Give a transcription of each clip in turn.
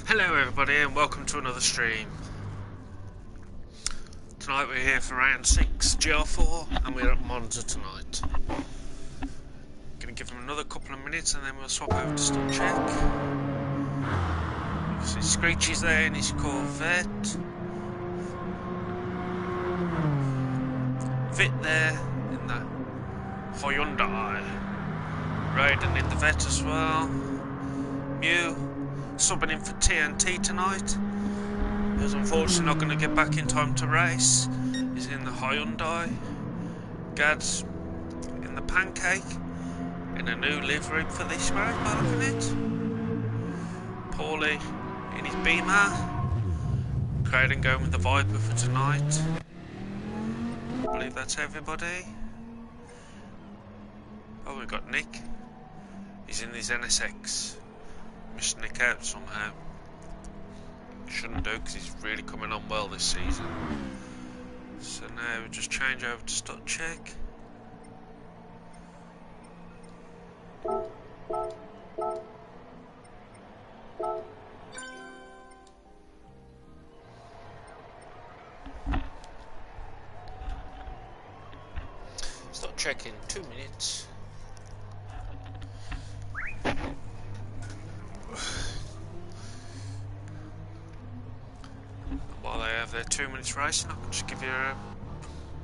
Hello everybody and welcome to another stream. Tonight we're here for round 6 Gr4 and we're at Monza tonight. Gonna give them another couple of minutes and then we'll swap over to stop check. You see Screechy's there in his Corvette. Vit there in the Hyundai. Raiden in the Vet as well. Mew subbing in for TNT tonight. He was unfortunately not going to get back in time to race. He's in the Hyundai. Gad's in the Pancake in a new livery for this race, by looking at it. Paulie in his Beamer. Craden going with the Viper for tonight. I believe that's everybody. Oh, we've got Nick. He's in his NSX. Missed Nick out somehow. Shouldn't do because he's really coming on well this season. So now we just change over to stop check. Stop check in 2 minutes. While they have their 2 minutes racing, I can just give you a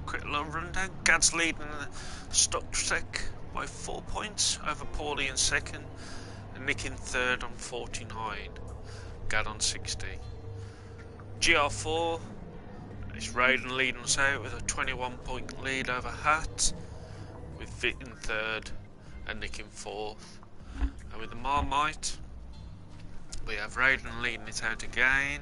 quick little rundown. Gad's leading the stock check by 4 points over Paulie in second, and Nick in third on 49. Gad on 60. Gr4 is Raiden leading us out with a 21-point lead over Hat, with Vit in third and Nick in fourth. And with the Marmite, we have Raiden leading it out again.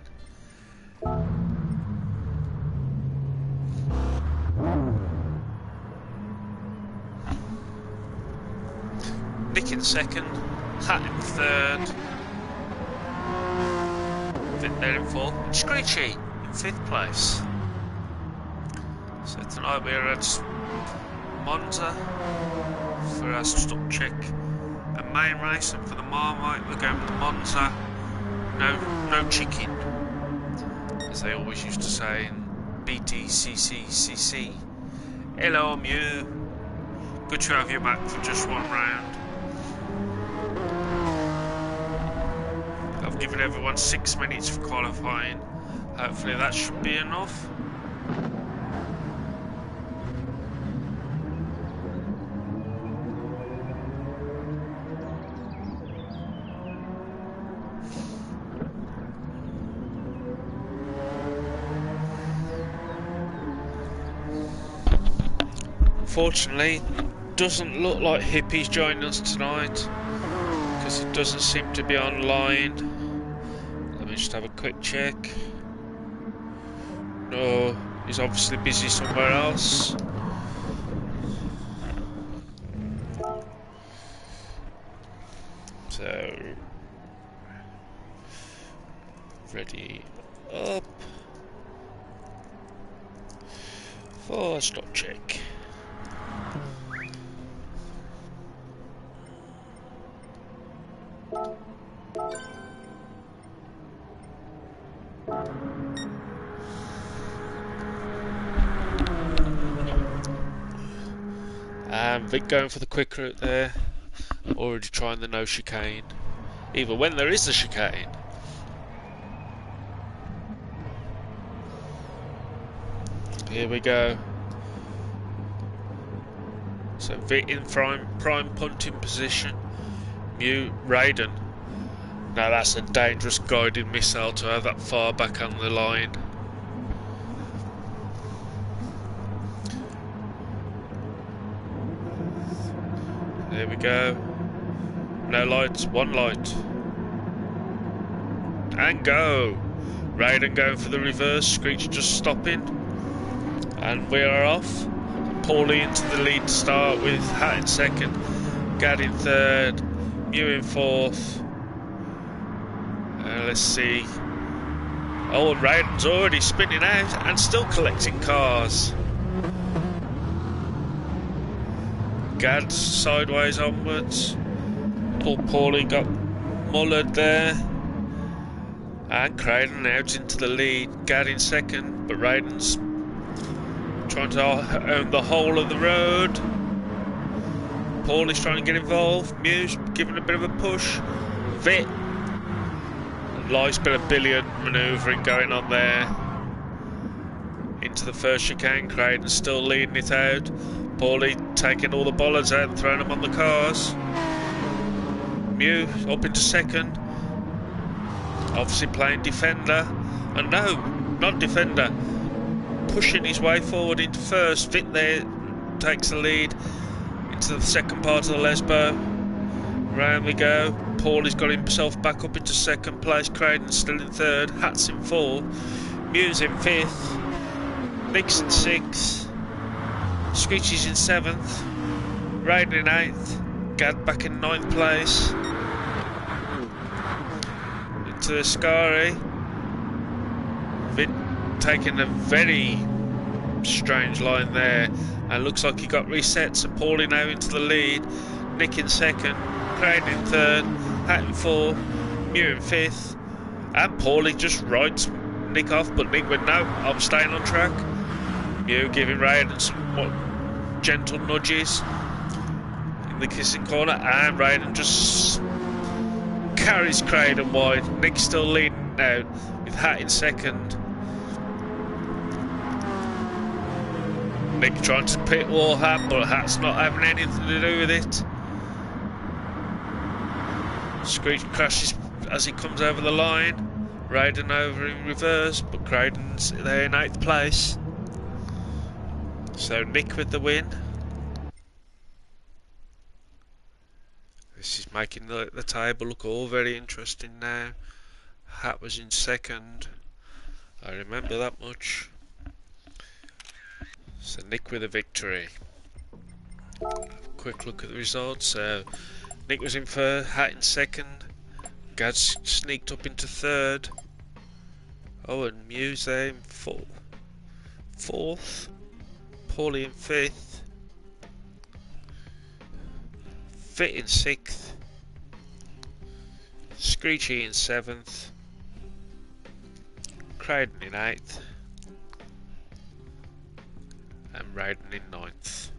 Nick in second, Hat in third, Vit there in fourth, and Screechy in fifth place. So tonight we're at Monza for our stop check and main race, and for the Marmite we're going with the Monza, no chicken, as they always used to say in BTCC. Hello Mew, good to have you back for just one round. I've given everyone 6 minutes for qualifying. Hopefully that should be enough. Unfortunately, doesn't look like Hippie's joining us tonight because it doesn't seem to be online. Let me just have a quick check. No, he's obviously busy somewhere else. So, ready up for stop check. Vic going for the quick route there, already trying the no chicane, even when there is a chicane. Here we go. So Vic in prime punting position. Mew, Raiden. Now that's a dangerous guided missile to have that far back on the line. There we go. No lights, one light. And go! Raiden going for the reverse, Screech just stopping. And we are off. Paulie into the lead to start with, Hat in second, Gad in third, Mew in fourth. Let's see. Oh, and Raiden's already spinning out and still collecting cars. Gad sideways onwards. Oh, Paulie got mullered there. And Craden out into the lead. Gad in second, but Raiden's trying to own the whole of the road. Paulie's trying to get involved. Mew's giving a bit of a push. Vit. Life's been a billion manoeuvring going on there. Into the first chicane. Craden's still leading it out. Paulie taking all the bollards out and throwing them on the cars. Mew up into second. Obviously playing defender. And no, not defender. Pushing his way forward into first. Vit there takes the lead into the second part of the Lesbo. Round we go. Paulie's got himself back up into second place. Craden's still in third. Hat's in fourth. Mew's in fifth. Nick's in sixth. Screechy's in seventh. Raiden in eighth. Gad back in ninth place. Into Ascari. Vit taking a very strange line there, and looks like he got reset, so Paulie now into the lead. Nick in second, Craden in third, Hat in fourth, Mew in fifth, and Paulie just rides Nick off, but Nick went, no, I'm staying on track. Mew giving Raiden some gentle nudges in the kissing corner, and Raiden just carries Craden wide. Nick's still leading now with Hat in second. Nick trying to pit wall Hat, but Hat's not having anything to do with it. Screech crashes as he comes over the line. Raiden over in reverse, but Craden's there in 8th place. So Nick with the win. This is making the table look all very interesting now. Hat was in second. I remember that much. So Nick with a victory. Quick look at the results. So Nick was in third, Hat in second. Gad sneaked up into third. Oh, and Mew's there in fourth. Paulie in fifth. Vit in sixth. Screechy in seventh. Craden in eighth. And Raiden in ninth.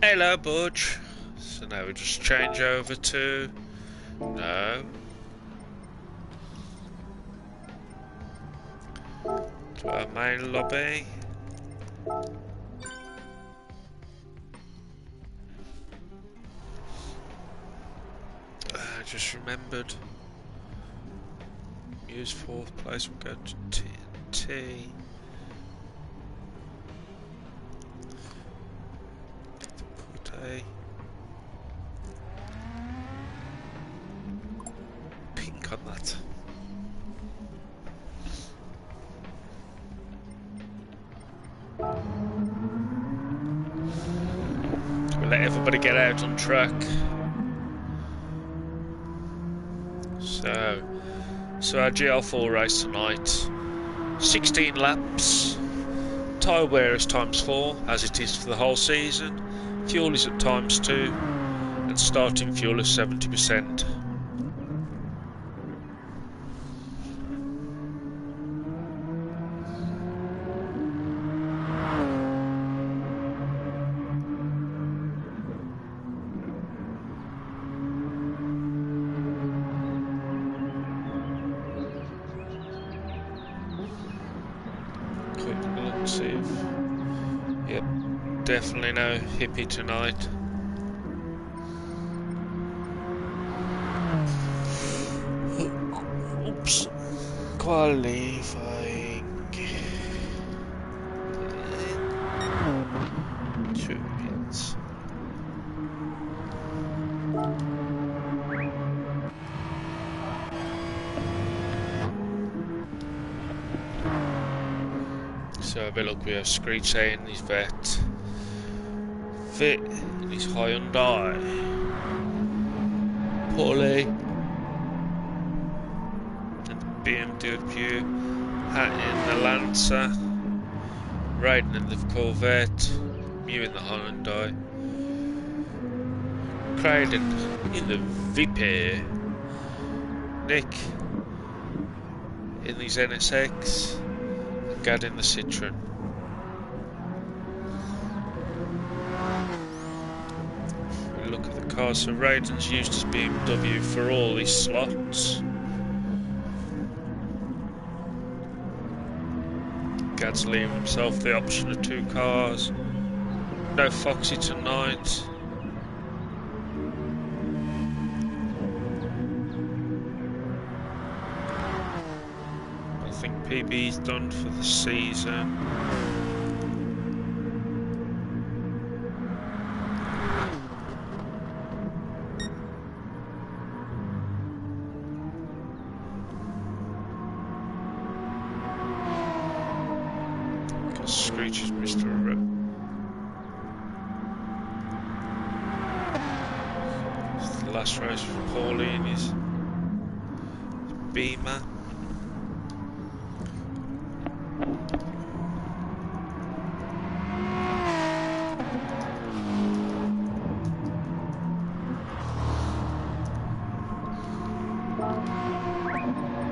Hello, Budge. So now we just change over to to our main lobby. I just remembered. Mew's fourth place will go to TNT. Put a pink on that. We'll let everybody get out on track. So our GL4 race tonight, 16 laps, tyre wear is ×4 as it is for the whole season, fuel is at ×2 and starting fuel is 70%. Yep, definitely no hippie tonight. Oops. Qualifying. So have a look, we have Screech in his vet, Fit in his Hyundai, Paulie in the BMW, Hat in the Lancer, Raiden in the Corvette, Mew in the Hyundai, Craden in the VP, Nick in his NSX, and Gad in the Citroen. We look at the cars, so Raiden's used his BMW for all his slots. Gad's leaving himself the option of 2 cars. No Foxy tonight. I think PB's done for the season. Screech is Mr. It's the last race for Paulie in his Beamer.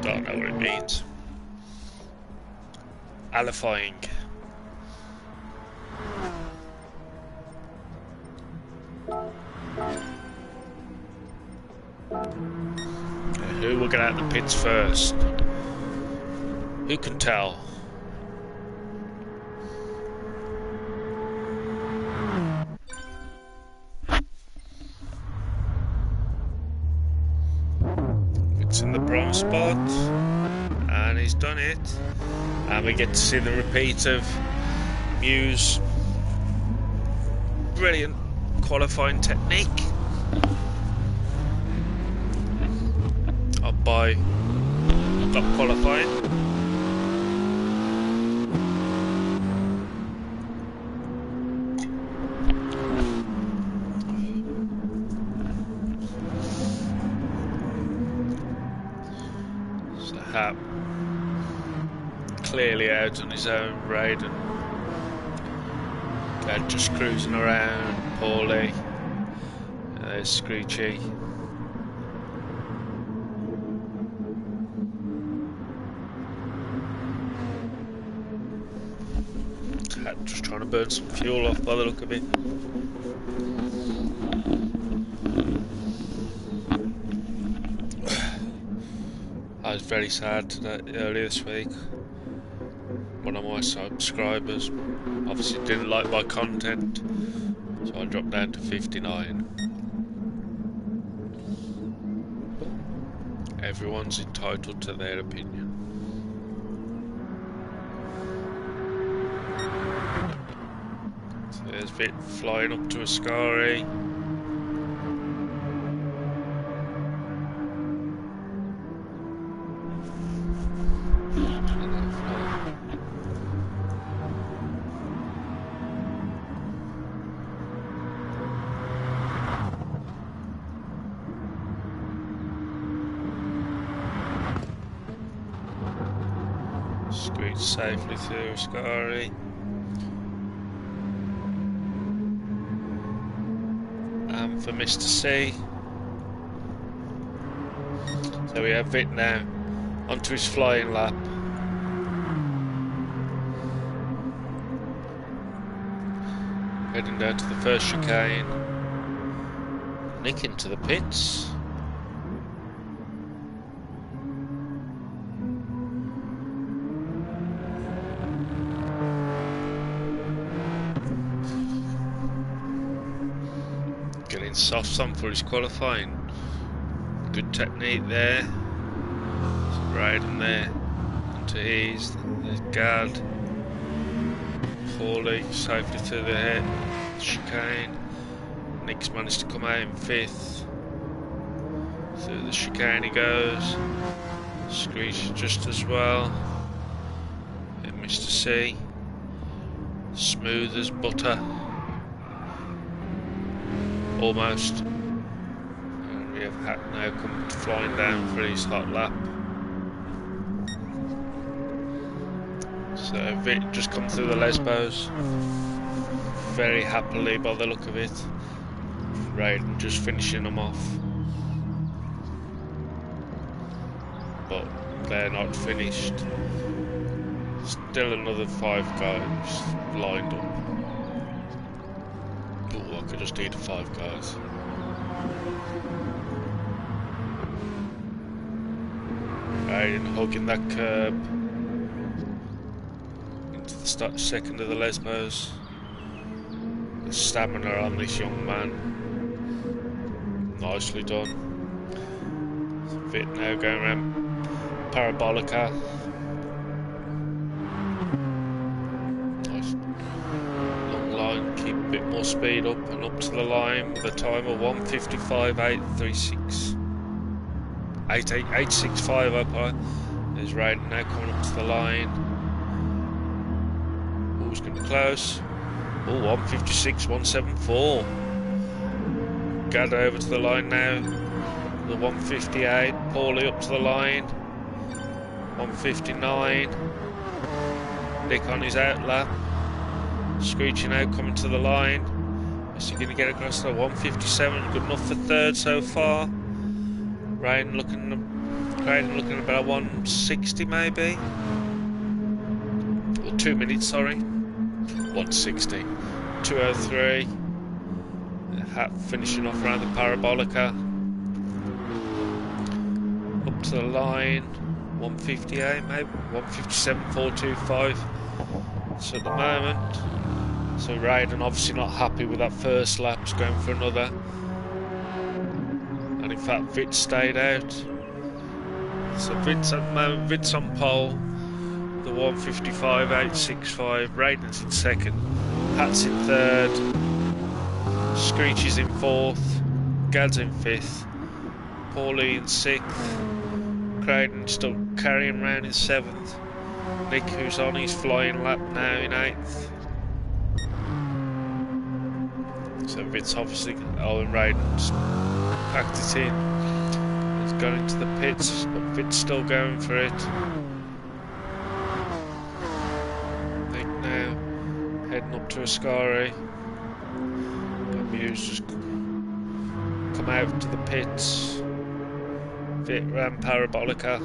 Don't know what it means. Alifying. Who will get out of the pits first? Who can tell? It's in the bronze spot, and he's done it. And we get to see the repeat of Mew's brilliant qualifying technique. Up by top qualifying. So Hap clearly out on his own. Raiden just cruising around. Paulie, there's Screechy. Just trying to burn some fuel off by the look of it. I was very sad today, earlier this week. One of my subscribers obviously didn't like my content, so I dropped down to 59. Everyone's entitled to their opinion. So there's Vit flying up to Ascari. Squeeze safely through Ascari. And for Mr. C. So we have Vit now onto his flying lap. Heading down to the first chicane. Nick into the pits. Getting soft on for his qualifying. Good technique there. Riding there onto ease. There's Gad. Paulie safely to the head. Chicane. Nick's managed to come out in 5th. Through the chicane he goes. Screech just as well. And Mr. C. Smooth as butter. Almost. And we have Hat now come flying down for his hot lap. So Vic just come through the Lesbos. Very happily by the look of it. Raiden just finishing them off. But they're not finished. Still another 5 guys lined up. Oh, I could just eat 5 guys. Raiden hugging that curb. Into the second of the Lesbos. The stamina on this young man. Nicely done. Fit now going around Parabolica. Nice long line, keep a bit more speed up and up to the line with a time of 1:55.836. 865 up high. There's Raiden now coming up to the line. Oh, he's getting close. Oh, 1:56.174. Gather over to the line now. The 1:58. Paulie up to the line. 1:59. Nick on his outlap. Screeching out, coming to the line. Is he going to get across the 1:57? Good enough for third so far. Raiden looking about 1:60 maybe. Or 2 minutes, sorry. 1:60. 2:03. Hat finishing off around the Parabolica. Up to the line. 1:58 maybe. 1:57.425. So at the moment. So Raiden obviously not happy with that first lap. He's going for another. And in fact Vitz stayed out. So Vitz at the moment, Vitz on pole. The 1:55.865. Raiden's in second. Hat's in third. Screech is in fourth. Gad's in fifth. Paulie in sixth. Craden still carrying around in seventh. Nick, who's on his flying lap now, in eighth. So Vitz obviously, and Raiden's packed it in. He's gone into the pits, but Vitz still going for it. Nick now heading up to Ascari. Muse just come out to the pits. Fit ran Parabolica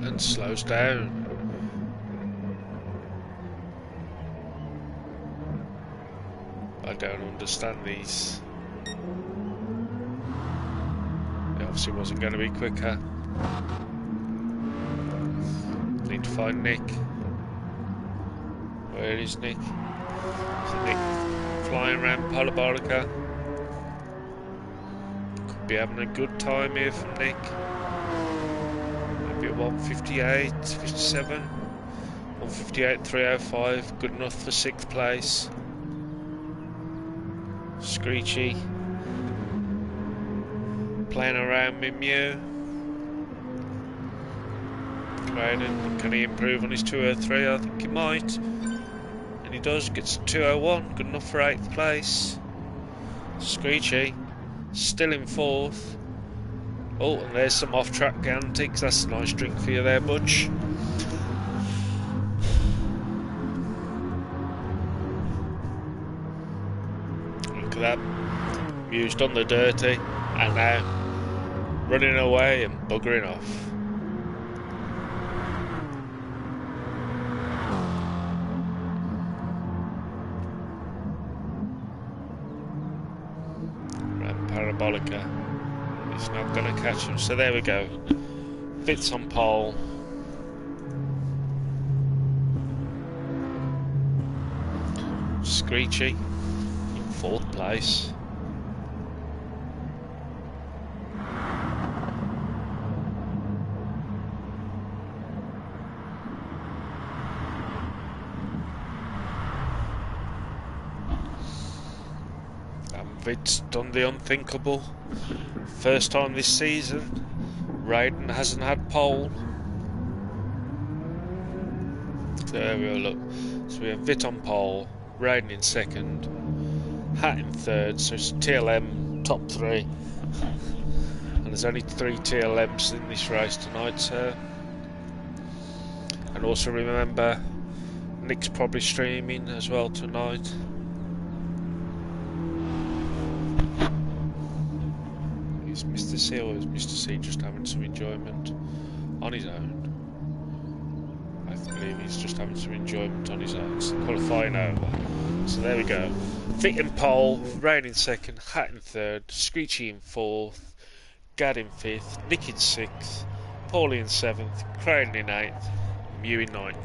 and slows down. I don't understand these. It obviously wasn't going to be quicker. Need to find Nick. Where is Nick? So Nick flying around Parabolica. Could be having a good time here from Nick. Maybe a 1:58.57. 1:58.305. Good enough for 6th place. Screechy playing around with Mew. Raiden, can he improve on his 2:03? I think he might. And he does, gets 2:01, good enough for 8th place. Screechy, still in 4th. Oh, and there's some off-track antics, that's a nice drink for you there, Butch. Look at that. Mew's done the dirty, and now running away and buggering off. Parabolica. He's not going to catch him. So there we go. Vitz on pole. Screechy in 4th place. Vitz done the unthinkable. First time this season, Raiden hasn't had pole. There we go, look. So we have Vit on pole, Raiden in second, Hat in third, so it's TLM top 3. And there's only 3 TLMs in this race tonight, so. And also remember, Nick's probably streaming as well tonight. Is Mr. C or is Mr. C just having some enjoyment on his own? I believe he's just having some enjoyment on his own. It's qualifying over. So there we go. Fit in pole, Rain in second, Hat in third, Screechy in fourth, Gad in fifth, Nick in sixth, Paulie in seventh, Crane in eighth, Mew in ninth.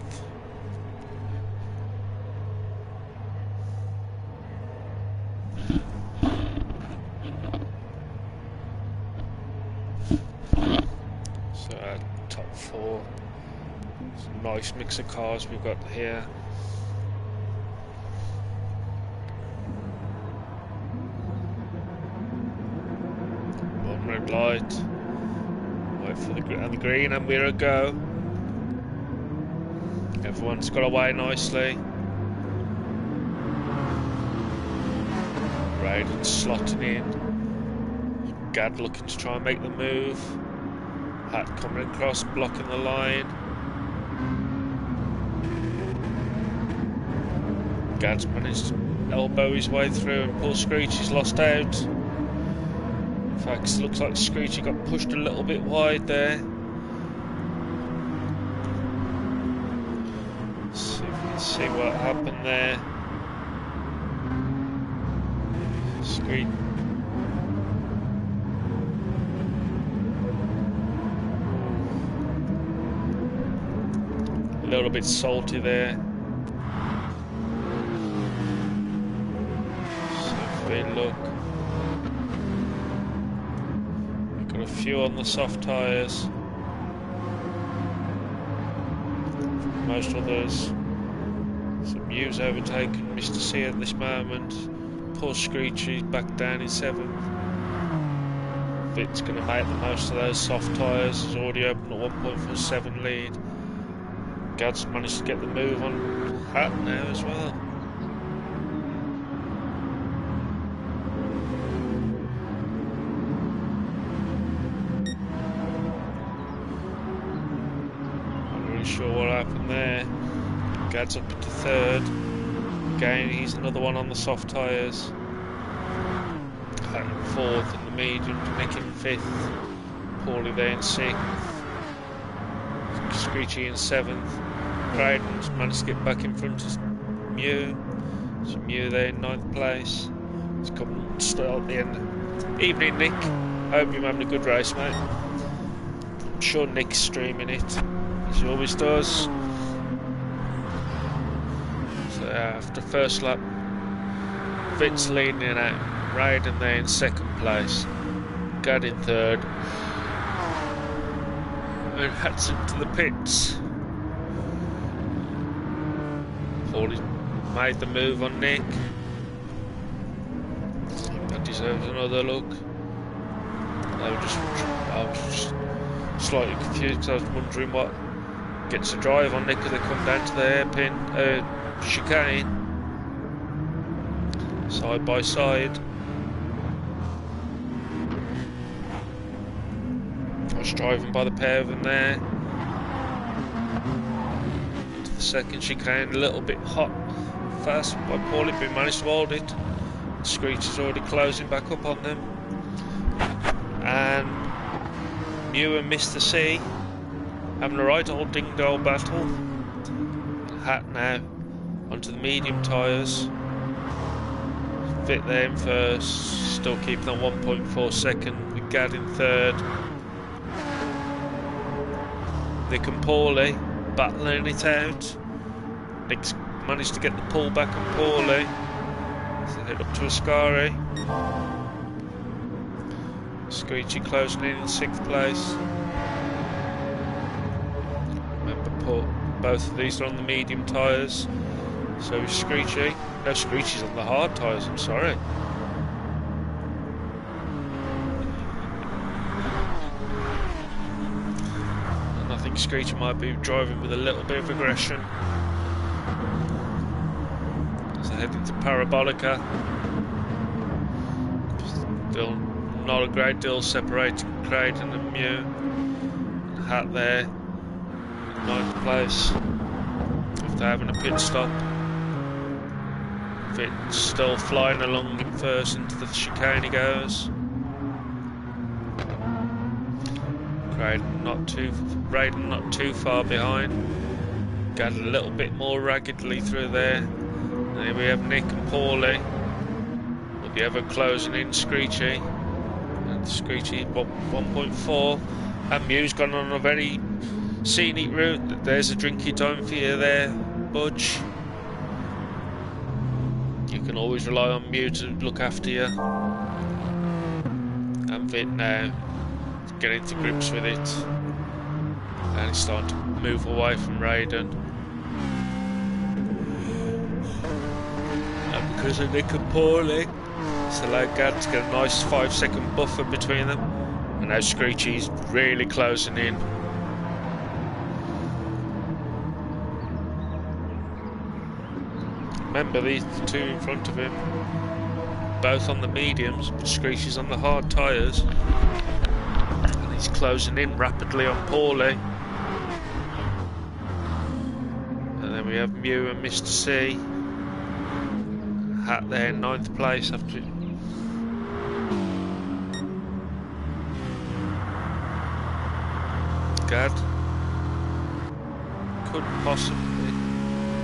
So top 4. Some nice mix of cars we've got here. One red light. Wait for the green and we're a go. Everyone's got away nicely. Raiden slotting in. Gad looking to try and make the move. Hat coming across, blocking the line. Gad's managed to elbow his way through and pull Screechy's lost out. In fact, it looks like Screechy got pushed a little bit wide there. Let's see if we can see what happened there. Screechy. A little bit salty there. So if we look, we've got a few on the soft tyres. Most others. So Mew's overtaken Mr. C at this moment. Poor Screechy back down in 7th. Vit's going to make the most of those soft tyres. He's already opened a 1.47 lead. Gad's managed to get the move on Hat now as well. Not really sure what happened there. Gad's up into 3rd. Again, he's another one on the soft tyres. Hat in 4th in the medium, Nick in 5th. Paulie there in 6th. Screechy in 7th. Crayden's managed to get back in front of Mew. So Mew there in 9th place. It's come still at the end. Evening, Nick. Hope you're having a good race, mate. I'm sure Nick's streaming it, as he always does. So after first lap, Vit's leading it out. Raiden there in 2nd place. Gad in 3rd. And Hat's into the pits. Paulie made the move on Nick. That deserves another look. I was just slightly confused because I was wondering what gets a drive on Nick as they come down to the hairpin chicane. Side by side. I was driving by the pair of them there. To the second chicane, a little bit hot. Fast by Paulie, but managed to hold it. Screech is already closing back up on them. And Mew and Mr. C having a right old ding-dong battle. Hat now onto the medium tyres. Fit there in first, still keeping on 1.4 second with Gad in 3rd. Nick and Paulie battling it out. Nick's managed to get the pull back on Paulie. So head up to Ascari. Screechy closing in 6th place. Remember, both of these are on the medium tyres. So is Screechy. No, Screechy's on the hard tyres, I'm sorry. And I think Screechy might be driving with a little bit of aggression. So heading to Parabolica. Still not a great deal separating Creighton and Mew. Hat there, 9th place. After having a pit stop. Fit still flying along in first into the chicane he goes. Creighton not too far behind. Got a little bit more raggedly through there. And here we have Nick and Paulie. With the other closing in, Screechy. And Screechy 1.4. And Mew's gone on a very scenic route. There's a drinky time for you there, Budge. You can always rely on Mew to look after you. And Vit now is getting to grips with it. And he's starting to move away from Raiden. And because of Nick and Paulie, it's allowed Gad to get a nice 5-second buffer between them. And now Screechy's really closing in. Remember, these two in front of him, both on the mediums, but Screechy's on the hard tyres. And he's closing in rapidly on Paulie. And then we have Mew and Mr. C. Hat there, 9th place after... Gad. Couldn't possibly.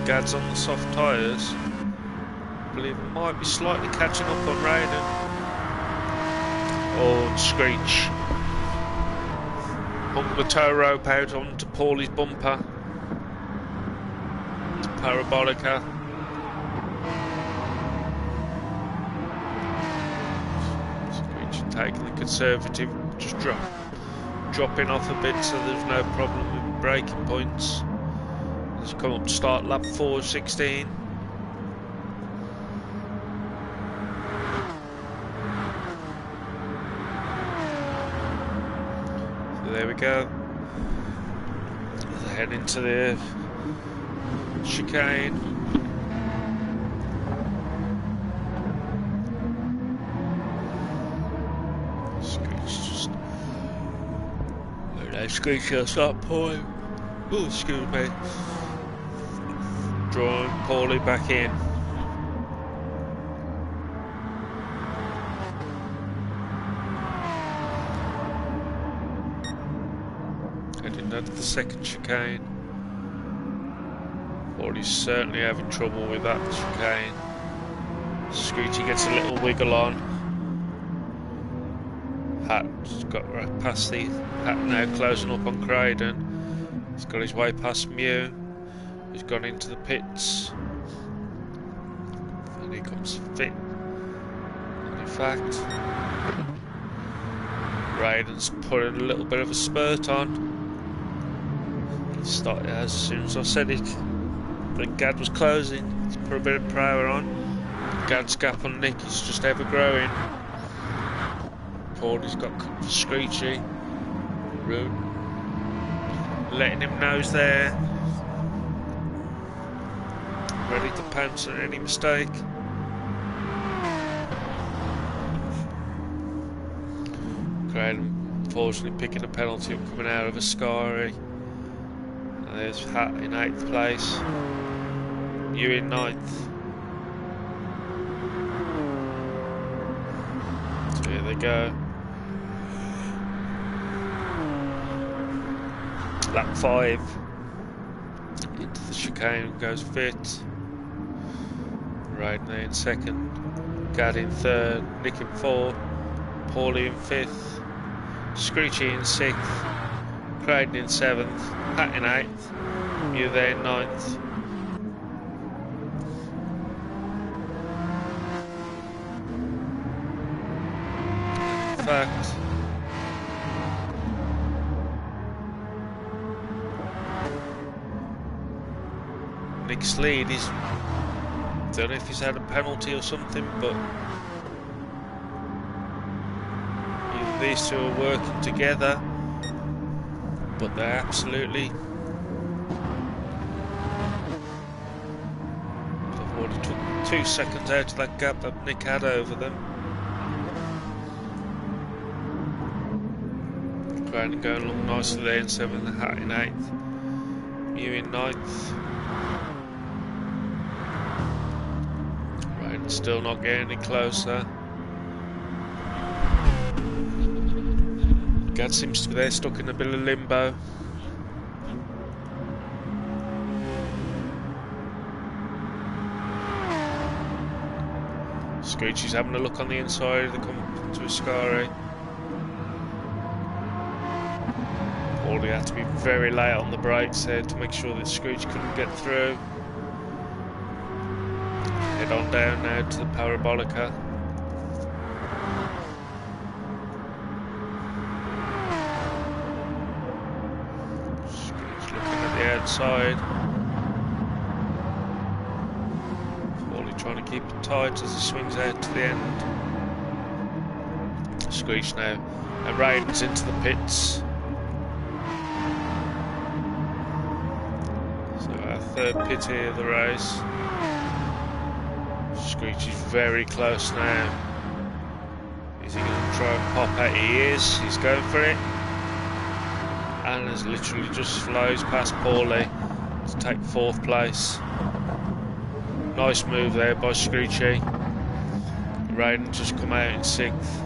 Gad's on the soft tyres. I believe it might be slightly catching up on Raiden. Oh, and Screech. Hung the tow rope out onto Paulie's bumper. To Parabolica. Screech taking the conservative, just dropping off a bit so there's no problem with braking points. He's come up to start lap 4:16. So there we go. Head into the chicane. Screech will start pulling. Oh, excuse me. Drawing Paulie back in. Heading down to the second chicane. Paulie's certainly having trouble with that chicane. Screechy gets a little wiggle on. Hat's got right past the Hat now, closing up on Creighton. He's got his way past Mew. He's gone into the pits. And here comes Fit. And in fact, Raiden's putting a little bit of a spurt on. He started as soon as I said it. But Gad was closing. He's put a bit of power on. Gad's gap on Nick is just ever growing. Paulie's got Screechy. Rude. Letting him know he's there. Ready to pounce on any mistake. Creighton unfortunately picking a penalty up coming out of Ascari. And there's Hat in 8th place. You in 9th. So here they go. Lap 5. Into the chicane goes Fit. Right there in 2nd. Gad in 3rd. Nick in 4th. Paulie in 5th. Screechy in 6th. Creighton in 7th. Hat in 8th. You there in 9th. In fact, Nick's lead is, don't know if he's had a penalty or something, but these two are working together, but they're absolutely 2 seconds out of that gap that Nick had over them. Crowden going along nicely there in 7th, Hat in 8th, Mew in 9th. Right, still not getting any closer. Gad seems to be there, stuck in a bit of limbo. Screechy's having a look on the inside, they come to Ascari. Paulie had to be very late on the brakes there to make sure that Screechy couldn't get through. Head on down now to the Parabolica. Outside. Paulie trying to keep it tight as he swings out to the end. Screech now. And Raiden's into the pits. So our 3rd pit here of the race. Screech is very close now. Is he going to try and pop out? He is. He's going for it. And has literally just flows past Paulie to take 4th place. Nice move there by Screechy. Raiden just come out in 6th.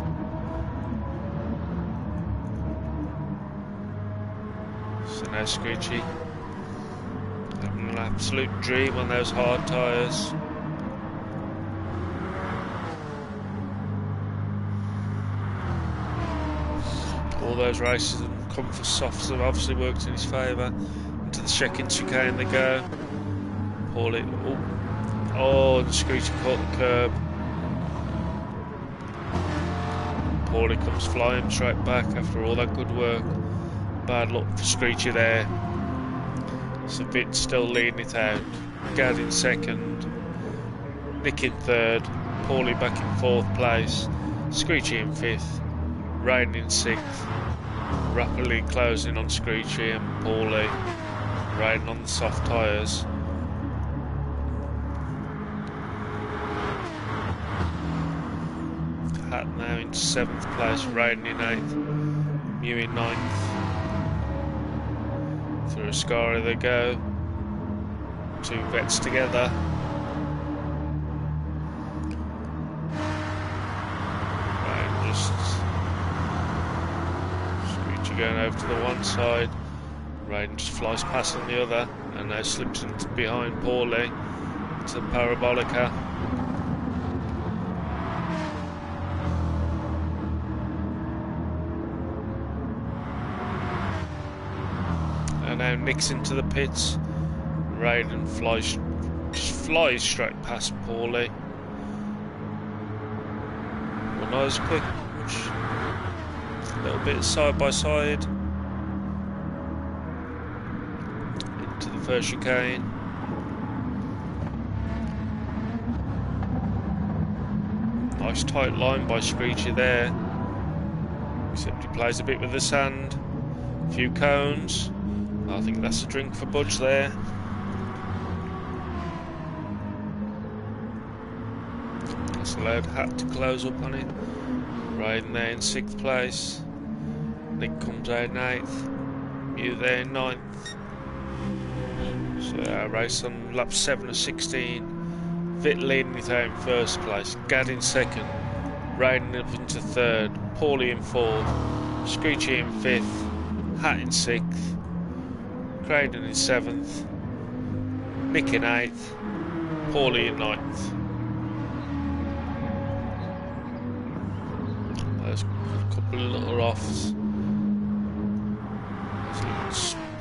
So now Screechy having an absolute dream on those hard tyres. All those races have come for softs have obviously worked in his favour. Into the second chicane they go. Paulie, oh, and Screechy caught the curb. Paulie comes flying straight back after all that good work. Bad luck for Screechy there. So Vit still leading it out. Gad in 2nd. Nick in 3rd. Paulie back in 4th place. Screechy in 5th. Raiden in 6th. Rapidly closing on Screechy and Paulie. Raiden on the soft tyres. Hat now in 7th place. Raiden in 8th. Mew in 9th. Through Ascari they go. 2 vets together. Raiden just going over to the one side. Raiden just flies past on the other and now slips in behind Paulie to the Parabolica. And now Nick's into the pits. Raiden just flies straight past Paulie. Well, not as quick. A little bit side by side into the first chicane. Nice tight line by Screechy there, except he plays a bit with the sand. A few cones. I think that's a drink for Budge there. That's allowed Hat to close up on it. Raiden there in 6th place. Nick comes out in 8th. Mew there in 9th. So our race on lap 7 of 16. Vit leading it out in 1st place. Gad in 2nd. Raiden up into 3rd. Paulie in 4th. Screechy in 5th. Hat in 6th. Crayden in 7th. Nick in 8th. Paulie in 9th. There's a couple of little offs.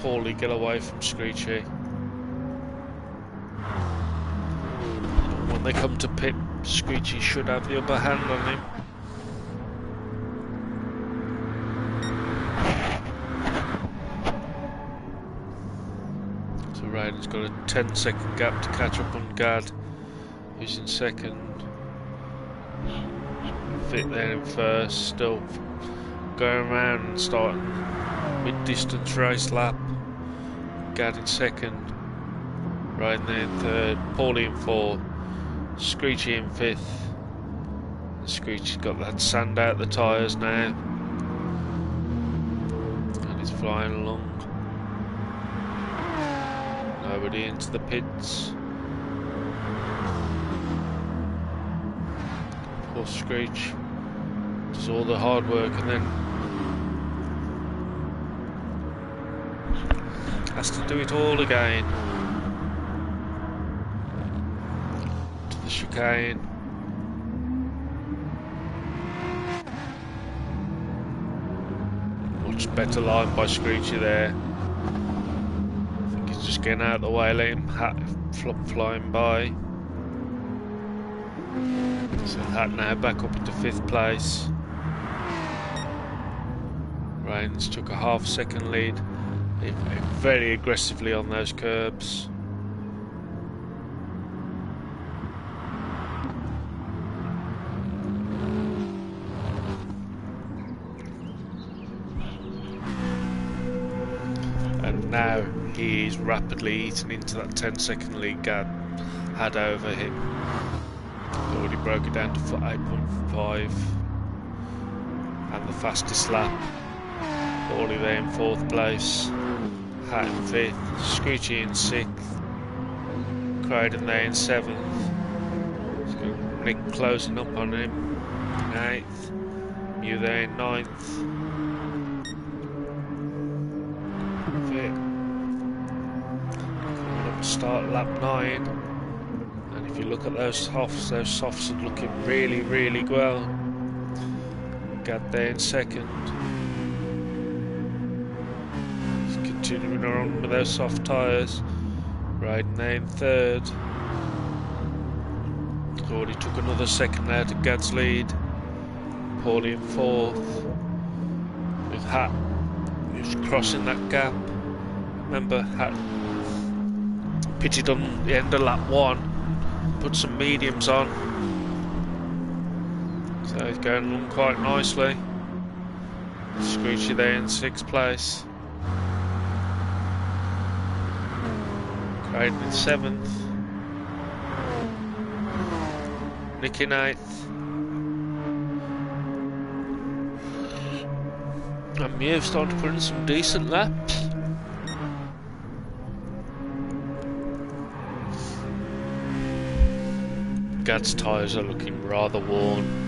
Paulie get away from Screechy. When they come to pit, Screechy should have the upper hand on him. So Raiden's got a 10-second gap to catch up on Gad, who's in 2nd. Fit there in 1st, still going around and starting mid-distance race lap. Gad in 2nd, Raiden there in 3rd, Paulie in 4th, Screechy in 5th. Screechy's got that sand out the tyres now. And he's flying along. Nobody into the pits. Poor Screech does all the hard work and then has to do it all again. To the chicane. Much better line by Screechy there. I think he's just getting out of the way, let him flop flying by. So Hat now back up into 5th place. Rains took a half-second lead. Very aggressively on those curbs. And now he is rapidly eating into that 10-second lead gap had over him. Already broke it down to 8.5. And the fastest lap. Paulie there in 4th place. Hat in 5th, Screechy in 6th, Croydon there in 7th, Nick closing up on him in 8th, Mew there in 9th, coming up to start lap 9, and if you look at those softs are looking really, really well. Got there in 2nd. Continuing on with those soft tyres. Riding there in 3rd. Already took another second there to Gad's lead. Paulie in 4th. With Hat who's crossing that gap. Remember, Hat pitted on the end of lap 1. Put some mediums on. So he's going along quite nicely. Screechy there in 6th place. Croydon in 7th. Nick in 8th. And Mew starting to put in some decent laps. Gad's tyres are looking rather worn.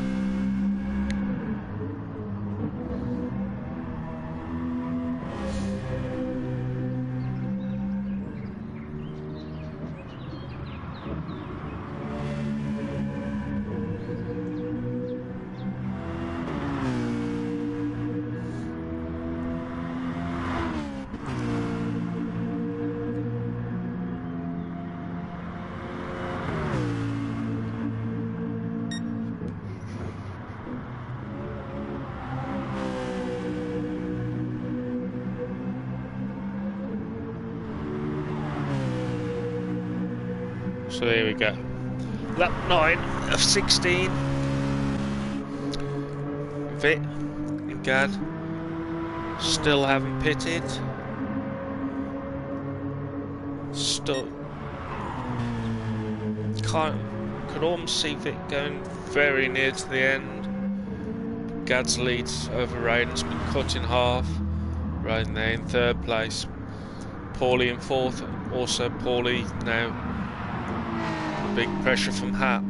So there we go. Lap 9 of 16. Vit and Gad still haven't pitted. Still could almost see Vit going very near to the end. Gad's lead over Raiden's been cut in half. Raiden there in 3rd place. Paulie in 4th. Also Paulie now. Big pressure from Hat.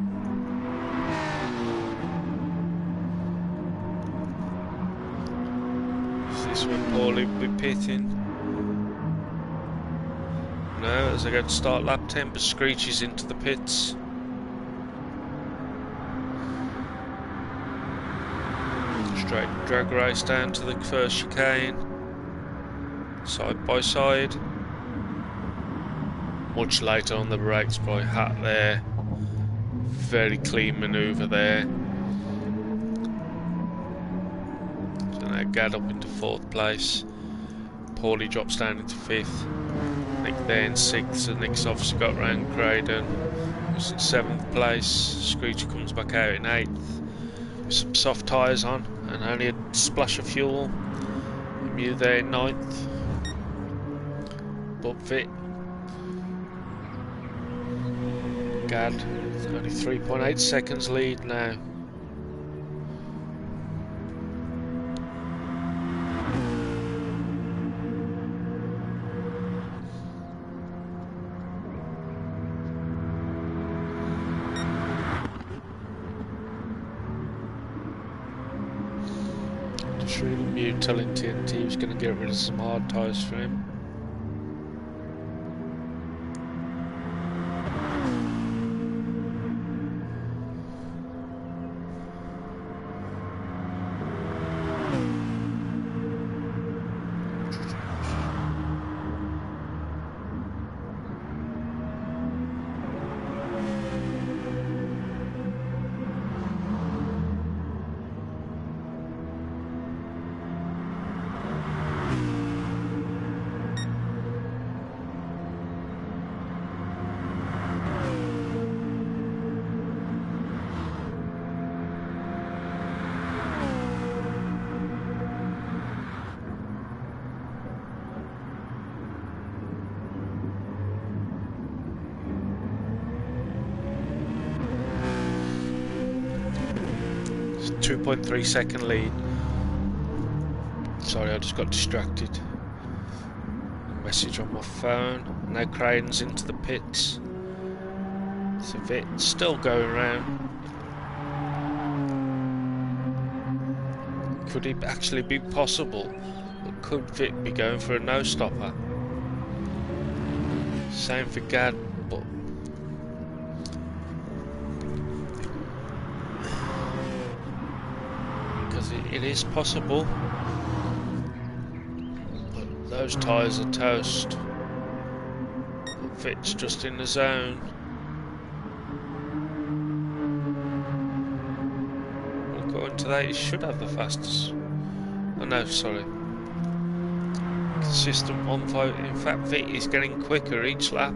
Is this when Paulie will be pitting? No, as I go to start lap 10, but Screechy's into the pits. Straight drag race down to the first chicane. Side by side. Much later on the brakes by Hat there. Very clean manoeuvre there. So now Gad up into 4th place. Paulie drops down into 5th. Nick there in 6th, so Nick's obviously got round Croydon. Was in 7th place. Screechy comes back out in 8th. With some soft tyres on and only a splash of fuel. Mew there in 9th. But Vit Gad, only 3.8 seconds lead now. Just reading Mew telling TNT he was going to get rid of some hard tyres for him. It's 2.3 second lead. Sorry, I just got distracted. A message on my phone. Now Craden's into the pits. So Vit's still going round. Could it actually be possible? But could Vit be going for a no-stopper? Same for Gad, but because it is possible. But those tyres are toast. Vit's just in the zone. According to that, he should have the fastest. Oh no, sorry. Consistent 1.5. In fact, Vit is getting quicker each lap.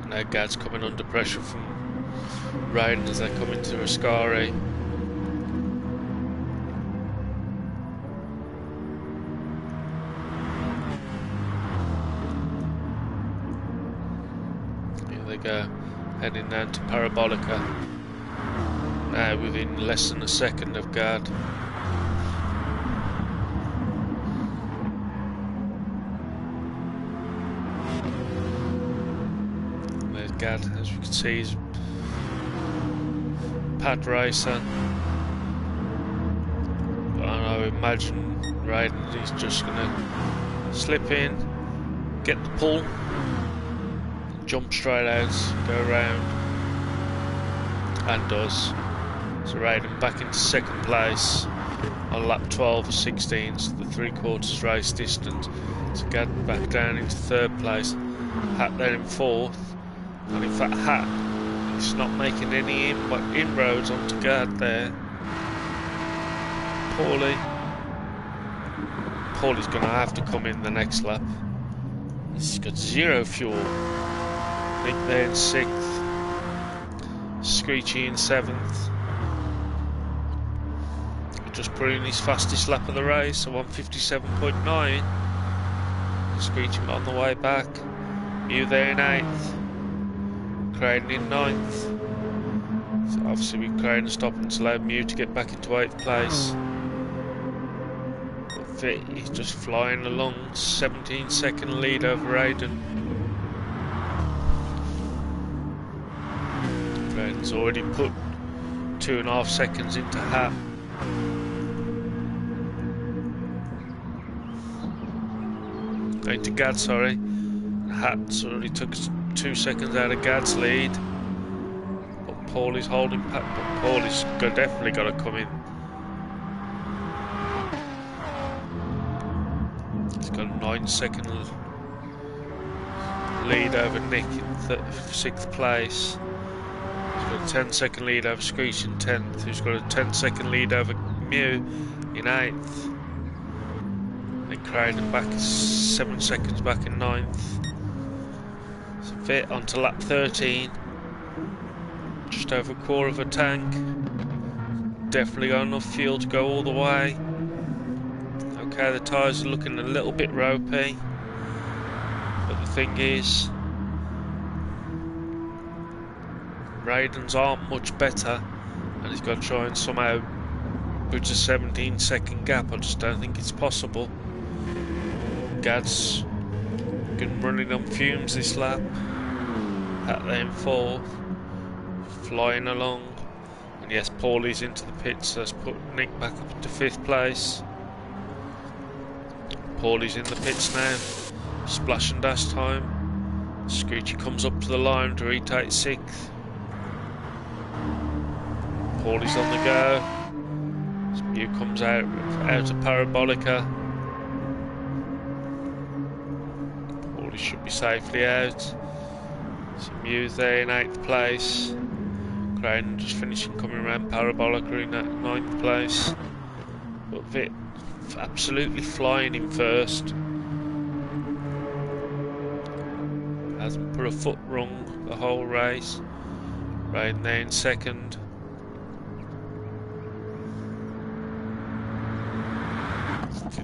Now Gad's coming under pressure from Raiden as they come into Ascari. Here they go, heading down to Parabolica. Now within less than a second of Gad. There's Gad, as you can see, he's pad racer. And I imagine Raiden is just gonna slip in, get the pull, jump straight out, go around, and does. So Raiden back into second place on lap 12 of 16, so the 3/4 race distance. So Gad back down into third place, Hat down in fourth, and in fact Hat is not making any inroads onto Gad there. Paulie's going to have to come in the next lap. He's got zero fuel. Nick there in 6th, Screechy in 7th. Just put in his fastest lap of the race, so 1:57.9. Screeching on the way back. Mew there in 8th. Craden in 9th. So obviously with Craden stopping to allow Mew to get back into 8th place. But Vit is just flying along, 17-second lead over Raiden. Craden's already put 2.5 seconds into Hat. Into Gad, sorry. Hat's already took 2 seconds out of Gad's lead. But Paulie's holding back, but Paulie's definitely got to come in. He's got a 9-second lead over Nick in 6th place. He's got a 10-second lead over Screech in 10th. He's got a 10-second lead over Mew in 8th. And Craden back 7 seconds back in 9th. So Vit onto lap 13. Just over a quarter of a tank. Definitely got enough fuel to go all the way. Okay, the tyres are looking a little bit ropey. But the thing is, Raiden's aren't much better, and he's got to try and somehow bridge a 17-second gap. I just don't think it's possible. Gad's been running on fumes this lap. Hat lane 4, flying along, and yes, Paulie's into the pits, so that's put Nick back up to 5th place. Paulie's in the pits now, splash and dash time. Screechy comes up to the line to retake 6th. Paulie's on the go. Mew comes out of Parabolica. Paulie should be safely out. So Mew's there in 8th place. Crane just finishing coming around Parabolica in that 9th place. But Vit absolutely flying in 1st. Hasn't put a foot wrong the whole race. Raiden there in 2nd.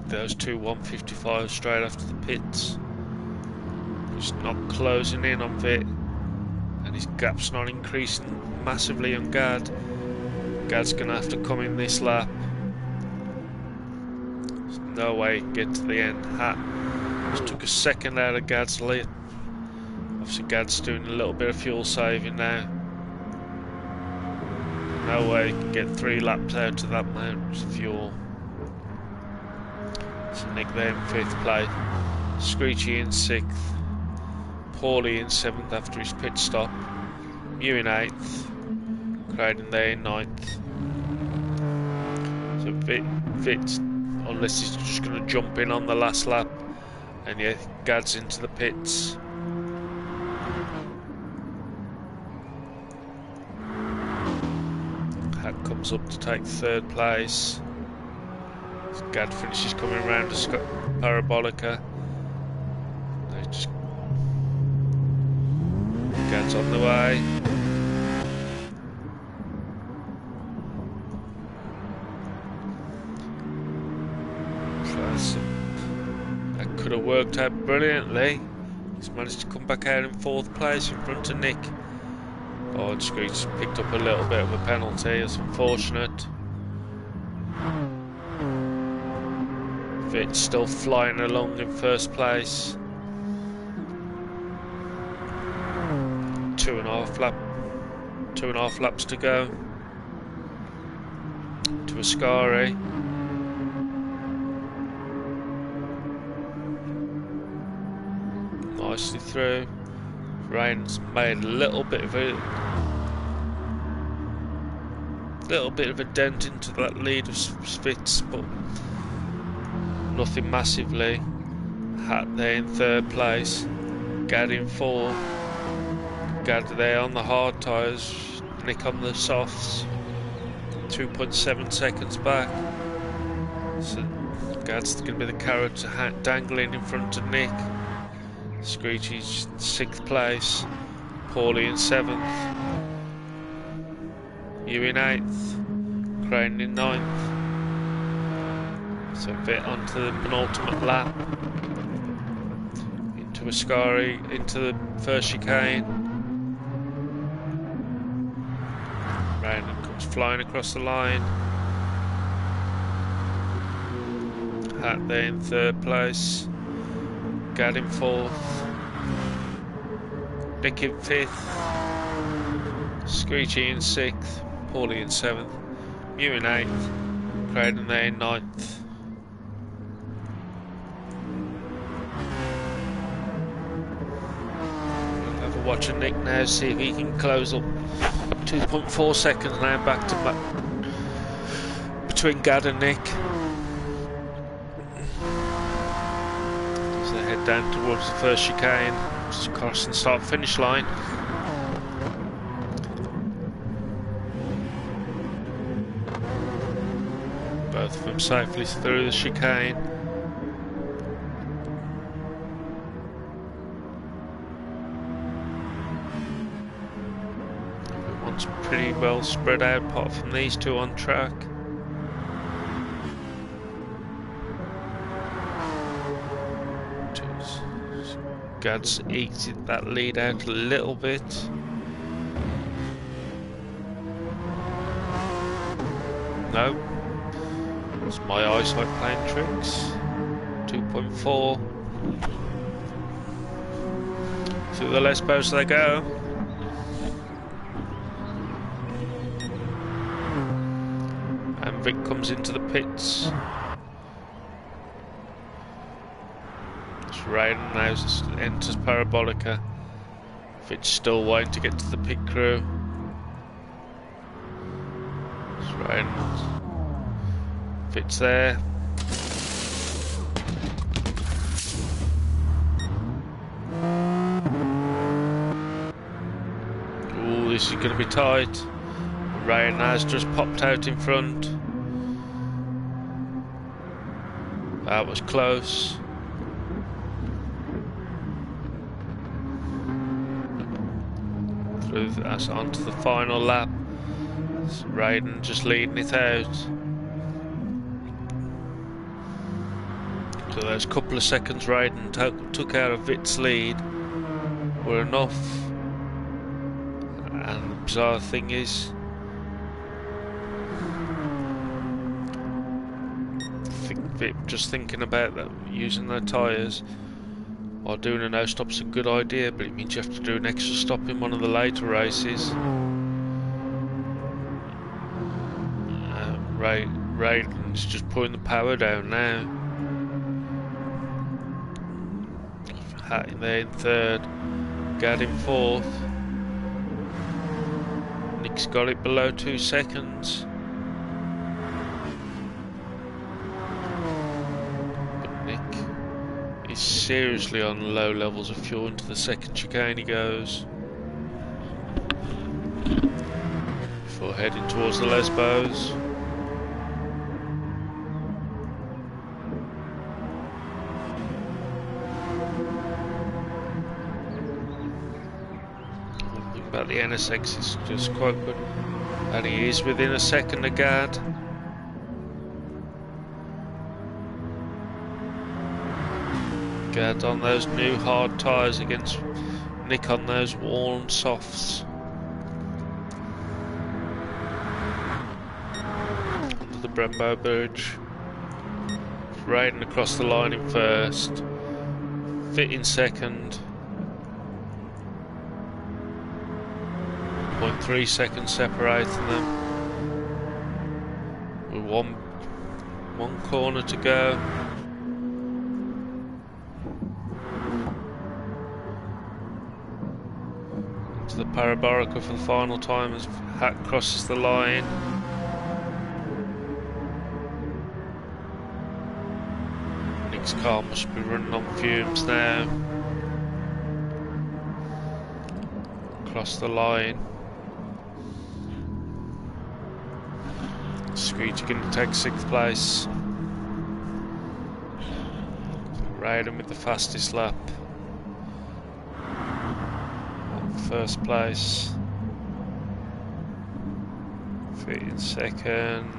Those two 155 straight after the pits. Just not closing in on Vit, and his gap's not increasing massively on Gad. Gad's gonna have to come in this lap. There's no way he can get to the end. Hat just took a second out of Gad's lead. Obviously Gad's doing a little bit of fuel saving now. No way he can get 3 laps out of that amount of fuel. So Nick there in 5th place, Screechy in 6th, Paulie in 7th after his pit stop, Mew in 8th, Craden there in 9th. So Vit, unless he's just going to jump in on the last lap, and yeah, Gad's into the pits. Hat comes up to take 3rd place. Gad finishes coming around to Parabolica. Gad's on the way. That could have worked out brilliantly. He's managed to come back out in 4th place in front of Nick. Oh, Screech picked up a little bit of a penalty. It's unfortunate. It's still flying along in 1st place. 2.5 laps to go to Ascari. Nicely through. Rain's made a little bit of a dent into that lead of Spitz, but nothing massively. Hat there in 3rd place. Gad in 4th. Gad there on the hard tyres. Nick on the softs. 2.7 seconds back. So Gad's going to be the carrot to Hat dangling in front of Nick. Screechy's 6th place. Paulie in 7th. Mew in 8th. Crane in 9th. So Vit onto the penultimate lap, into Ascari, into the 1st chicane. Random comes flying across the line. Hat there in 3rd place. Gad in 4th. Nick in 5th. Screechy in 6th. Paulie in 7th. Mew in 8th. Craden there in 9th. Watching Nick now, see if he can close up. 2.4 seconds now back to back between Gad and Nick. As they head down towards the 1st chicane, just crossing the start finish line. Both of them safely through the chicane. Pretty well spread out apart from these two on track. Gad's exited that lead out a little bit. No. It's my eyesight playing tricks. 2.4. Through the Lesbos they go. And Vic comes into the pits. It's Raiden now enters Parabolica. Vic's still waiting to get to the pit crew. It's Raiden. Vic's there. Ooh, this is going to be tight. Raiden has just popped out in front. That was close. Through that's onto the final lap. It's Raiden just leading it out. So those couple of seconds Raiden took out of Vit's lead were enough. And the bizarre thing is, just thinking about that, using their tyres while doing a no-stop's a good idea, but it means you have to do an extra stop in one of the later races. Raiden's just putting the power down now. Hatting there in third, Gad in fourth. Nick's got it below 2 seconds. Seriously on low levels of fuel. Into the second chicane he goes before heading towards the Lesbos. One thing about the NSX is just quite good, and he is within a second of Gad. Gad on those new hard tyres against Nick on those worn softs. Under the Brembo Bridge. Raiden across the line in first. Fit in second. 0.3 seconds separating them. With one corner to go. The Parabolica for the final time as Hat crosses the line. Nick's car must be running on fumes now. Across the line. Screech going to take 6th place. Raiden with the fastest lap. First place. Fit in second.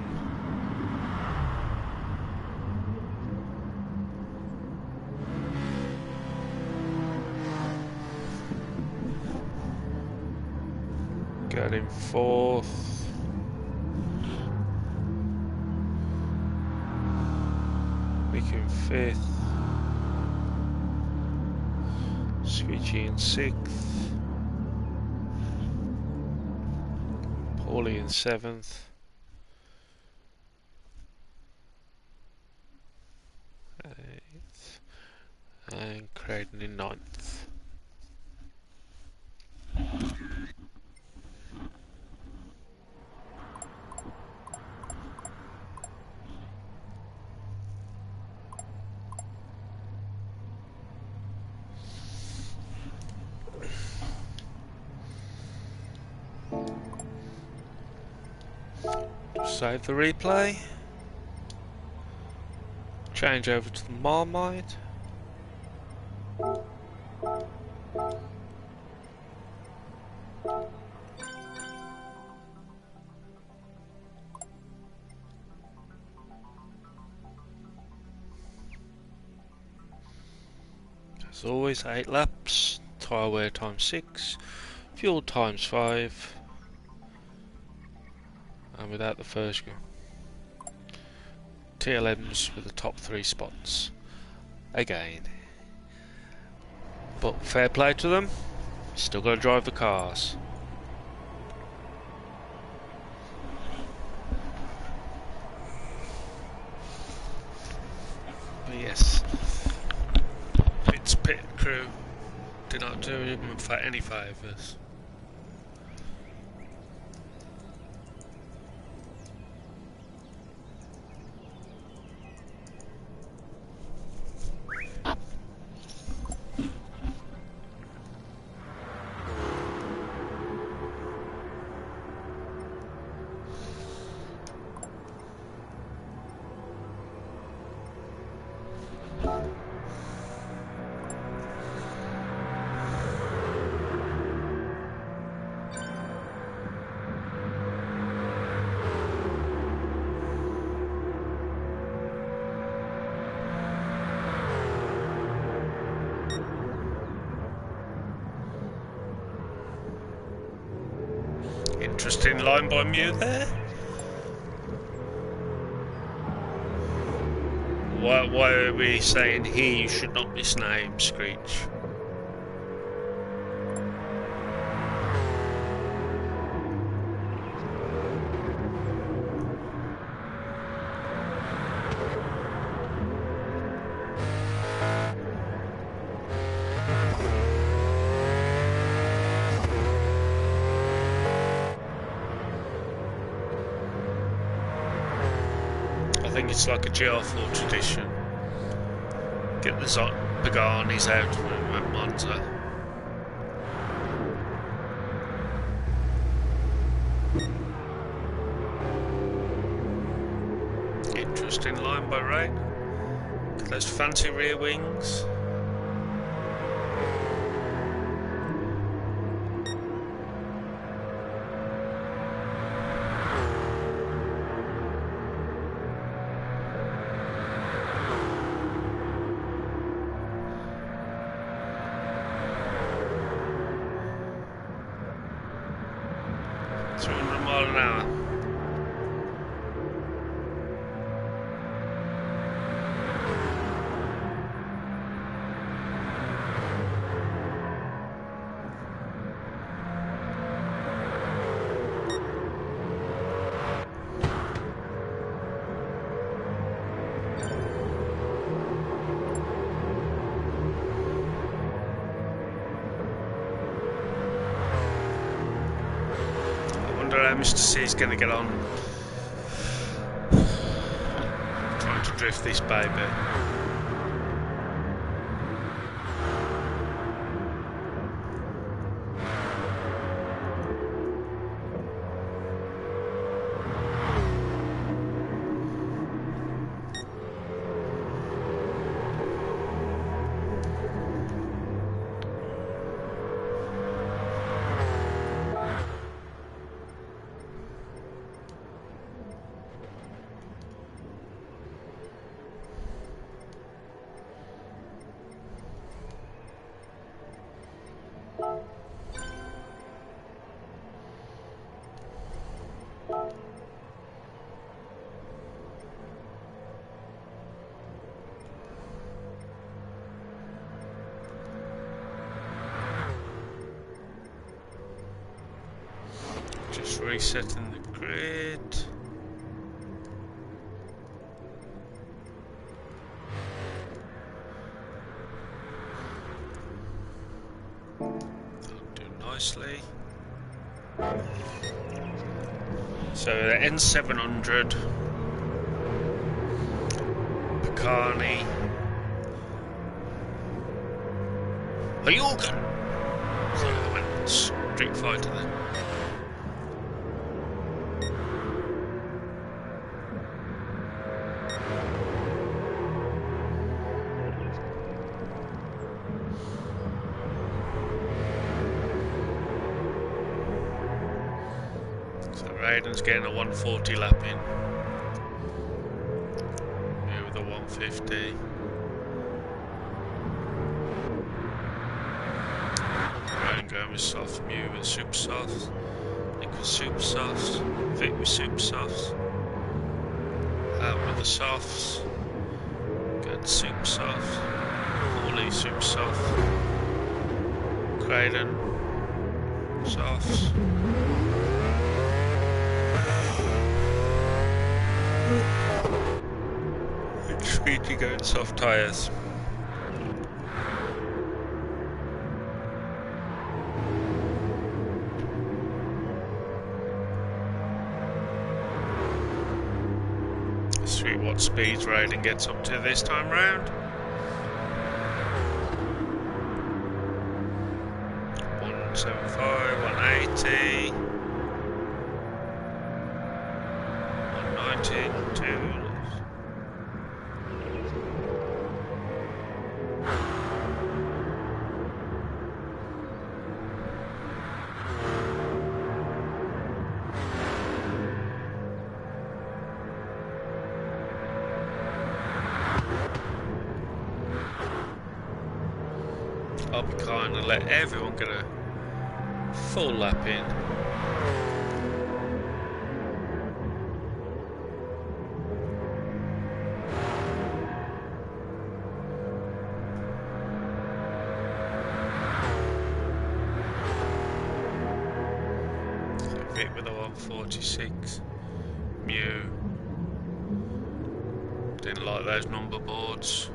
Got in fourth. Making fifth. Screechy in 6th. Paulie in 7th. 8th. And Creighton in 9th. Save the replay. Change over to the Marmite. As always, 8 laps, tyre wear times 6, fuel times 5. And without the first gear. TLMs with the top 3 spots again. But fair play to them, still got to drive the cars. But yes, Pit's pit crew did not do him any favours. Interesting line by Mew there. Why are we saying he should not be named Screech? I think it's like a GR4 tradition. Get the Paganis out at Monza. Interesting line by Ray. Got those fancy rear wings. Mr. C is going to get on trying to drift this baby. Just resetting the grid. That'll do nicely. So the N700, Picani, Hayugan. So I went Street Fighter then. Raiden's getting a 140 lap in. Yeah, with a 150. Raiden going with soft, Mew with super soft, Nick with super soft, Vic with super soft. Out with the softs. Good super soft. All super soft. Craden. Softs. Squeegee going soft tyres. See what speeds Raiden gets up to this time round. 175, 180, 190, 2. I'll be kind and let everyone get a full lap in. So fit with a 146 Mew. Didn't like those number boards.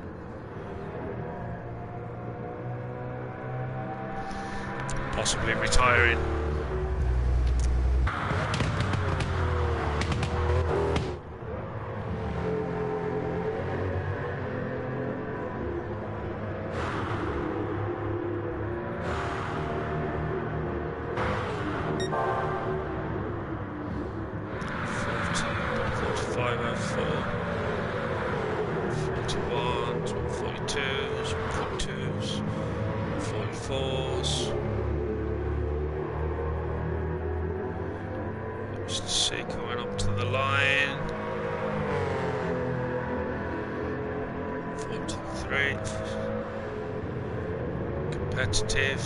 Possibly retiring. Competitive.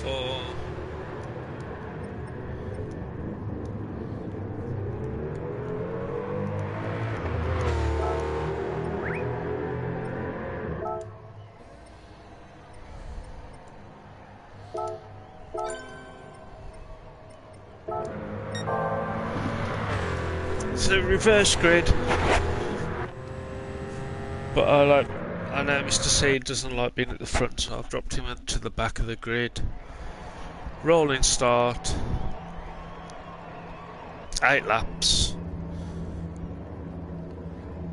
44. It's a reverse grid, but I know Mr. C doesn't like being at the front, so I've dropped him to the back of the grid. Rolling start. 8 laps.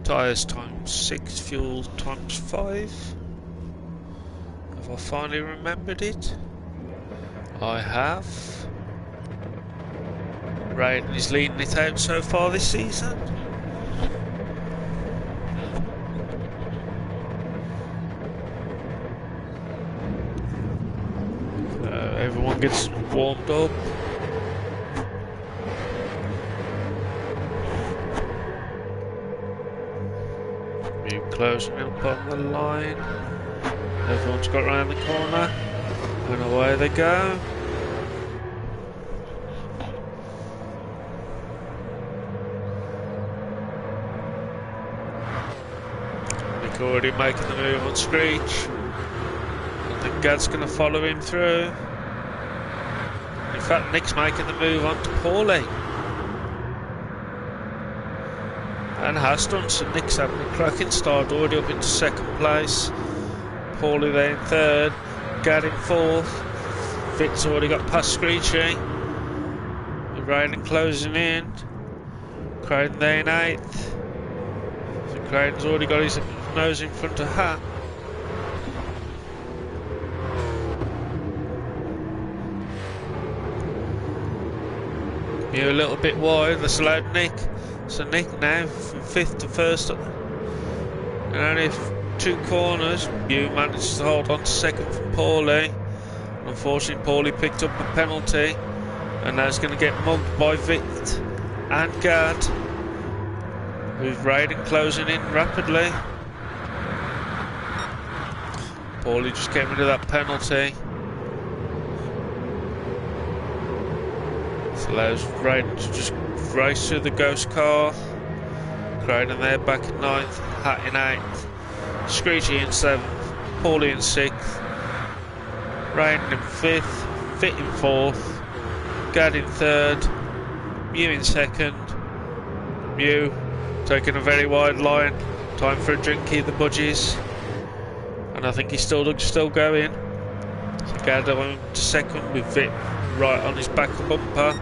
Tyres times 6, fuel times 5. Have I finally remembered it? I have. Raiden is leading it out so far this season. Everyone gets warmed up. Mew closing up on the line. Everyone's got round the corner. And away they go. Nick already making the move on Screech. I think Gad's going to follow him through. In fact, Nick's making the move on to Paulie. And has done, so Nick's having a cracking start, already up into second place. Paulie there in third, Gad in fourth. Vic's already got past Screechy. Raiden closing in. Craden there in eighth. So Craden's already got his nose in front of Hat. Mew a little bit wide, that's allowed Nick. So Nick now from 5th to 1st. And only 2 corners. Mew manages to hold on to 2nd from Paulie. Unfortunately, Paulie picked up a penalty. And now he's going to get mugged by Vic and Gad. With Raiden closing in rapidly. Paulie just getting rid of that penalty. So allows Raiden to just race through the ghost car. Raiden there back in 9th, Hat in 8th, Screechy in 7th, Paulie in 6th, Raiden in 5th, Fit in 4th, Gad in 3rd, Mew in 2nd, Mew taking a very wide line, time for a drinky, the budgies, and I think he's still going. So Gad on to 2nd with Vit right on his back bumper,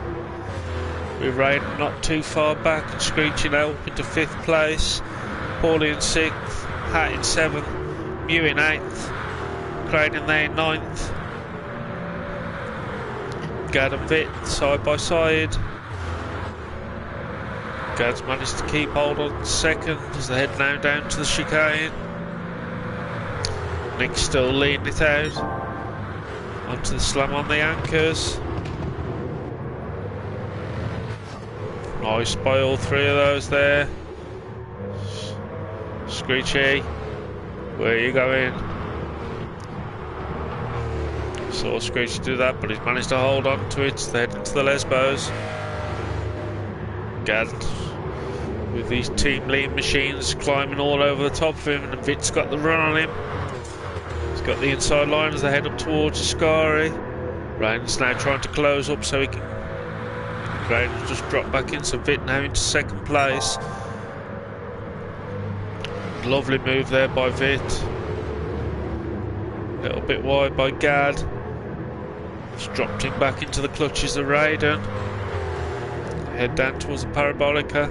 with Raiden not too far back, and Screechy now up into 5th place, Paulie in 6th, Hat in 7th, Mew in 8th, Raiden there in 9th, Gad and Vit side by side. Gad's managed to keep hold on 2nd as they head now down to the chicane. Nick's still leading it out onto the slam on the anchors. Nice by all 3 of those there. Screechy, where are you going? Saw Screechy do that, but he's managed to hold on to it. They head into the Lesbos. Gad with these team lean machines climbing all over the top of him, and Vit's got the run on him. He's got the inside line as they head up towards Ascari. Raiden's now trying to close up so he can. Raiden's just dropped back in, so Vit now into 2nd place. Lovely move there by Vit. A little bit wide by Gad. Just dropped him back into the clutches of Raiden. Head down towards the Parabolica.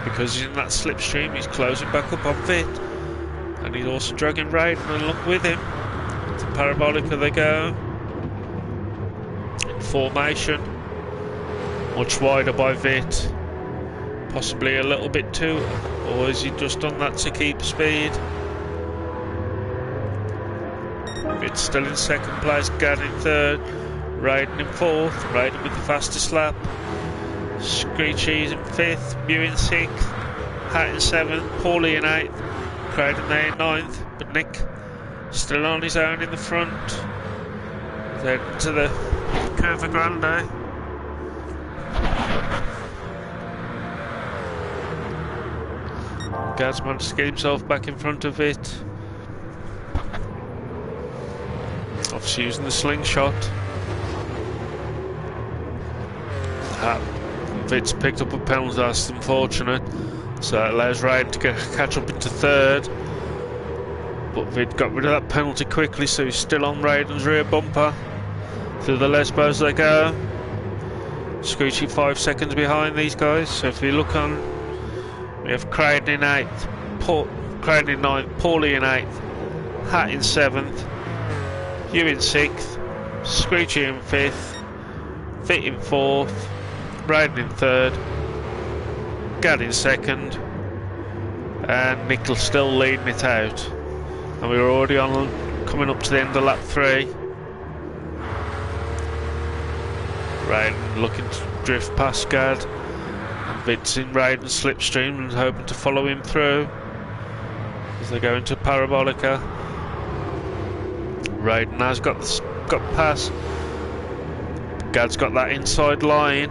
Because he's in that slipstream, he's closing back up on Vit. And he's also dragging Raiden along with him. To Parabolica they go. In formation. Much wider by Vit. Possibly a little bit too, or is he just done that to keep speed? Vit's still in 2nd place, Gad in 3rd, Raiden in 4th, Raiden with the fastest lap. Screechy's in 5th, Mew in 6th, Hat in 7th, Paulie in 8th, Raiden there in 9th, but Nick still on his own in the front. Then to the Curva Grande. Gad's managed to get himself back in front of it. Obviously using the slingshot. Vit's picked up a penalty, that's unfortunate. So it allows Raiden to catch up into 3rd. But Vit got rid of that penalty quickly, so he's still on Raiden's rear bumper. Through the Lesbos they go. Screechy 5 seconds behind these guys, so if you look on, we have Raiden in 8th, Raiden in 9th, Paulie in 8th, Hat in 7th, Mew in 6th, Screechy in 5th, Vit in 4th, Raiden in 3rd, Gad in 2nd, and Nick's still leading it out. And we were already coming up to the end of lap 3. Raiden looking to drift past Gad. Vit's in Raiden's slipstream and hoping to follow him through as they go into Parabolica. Raiden has got past. Gad's got that inside line.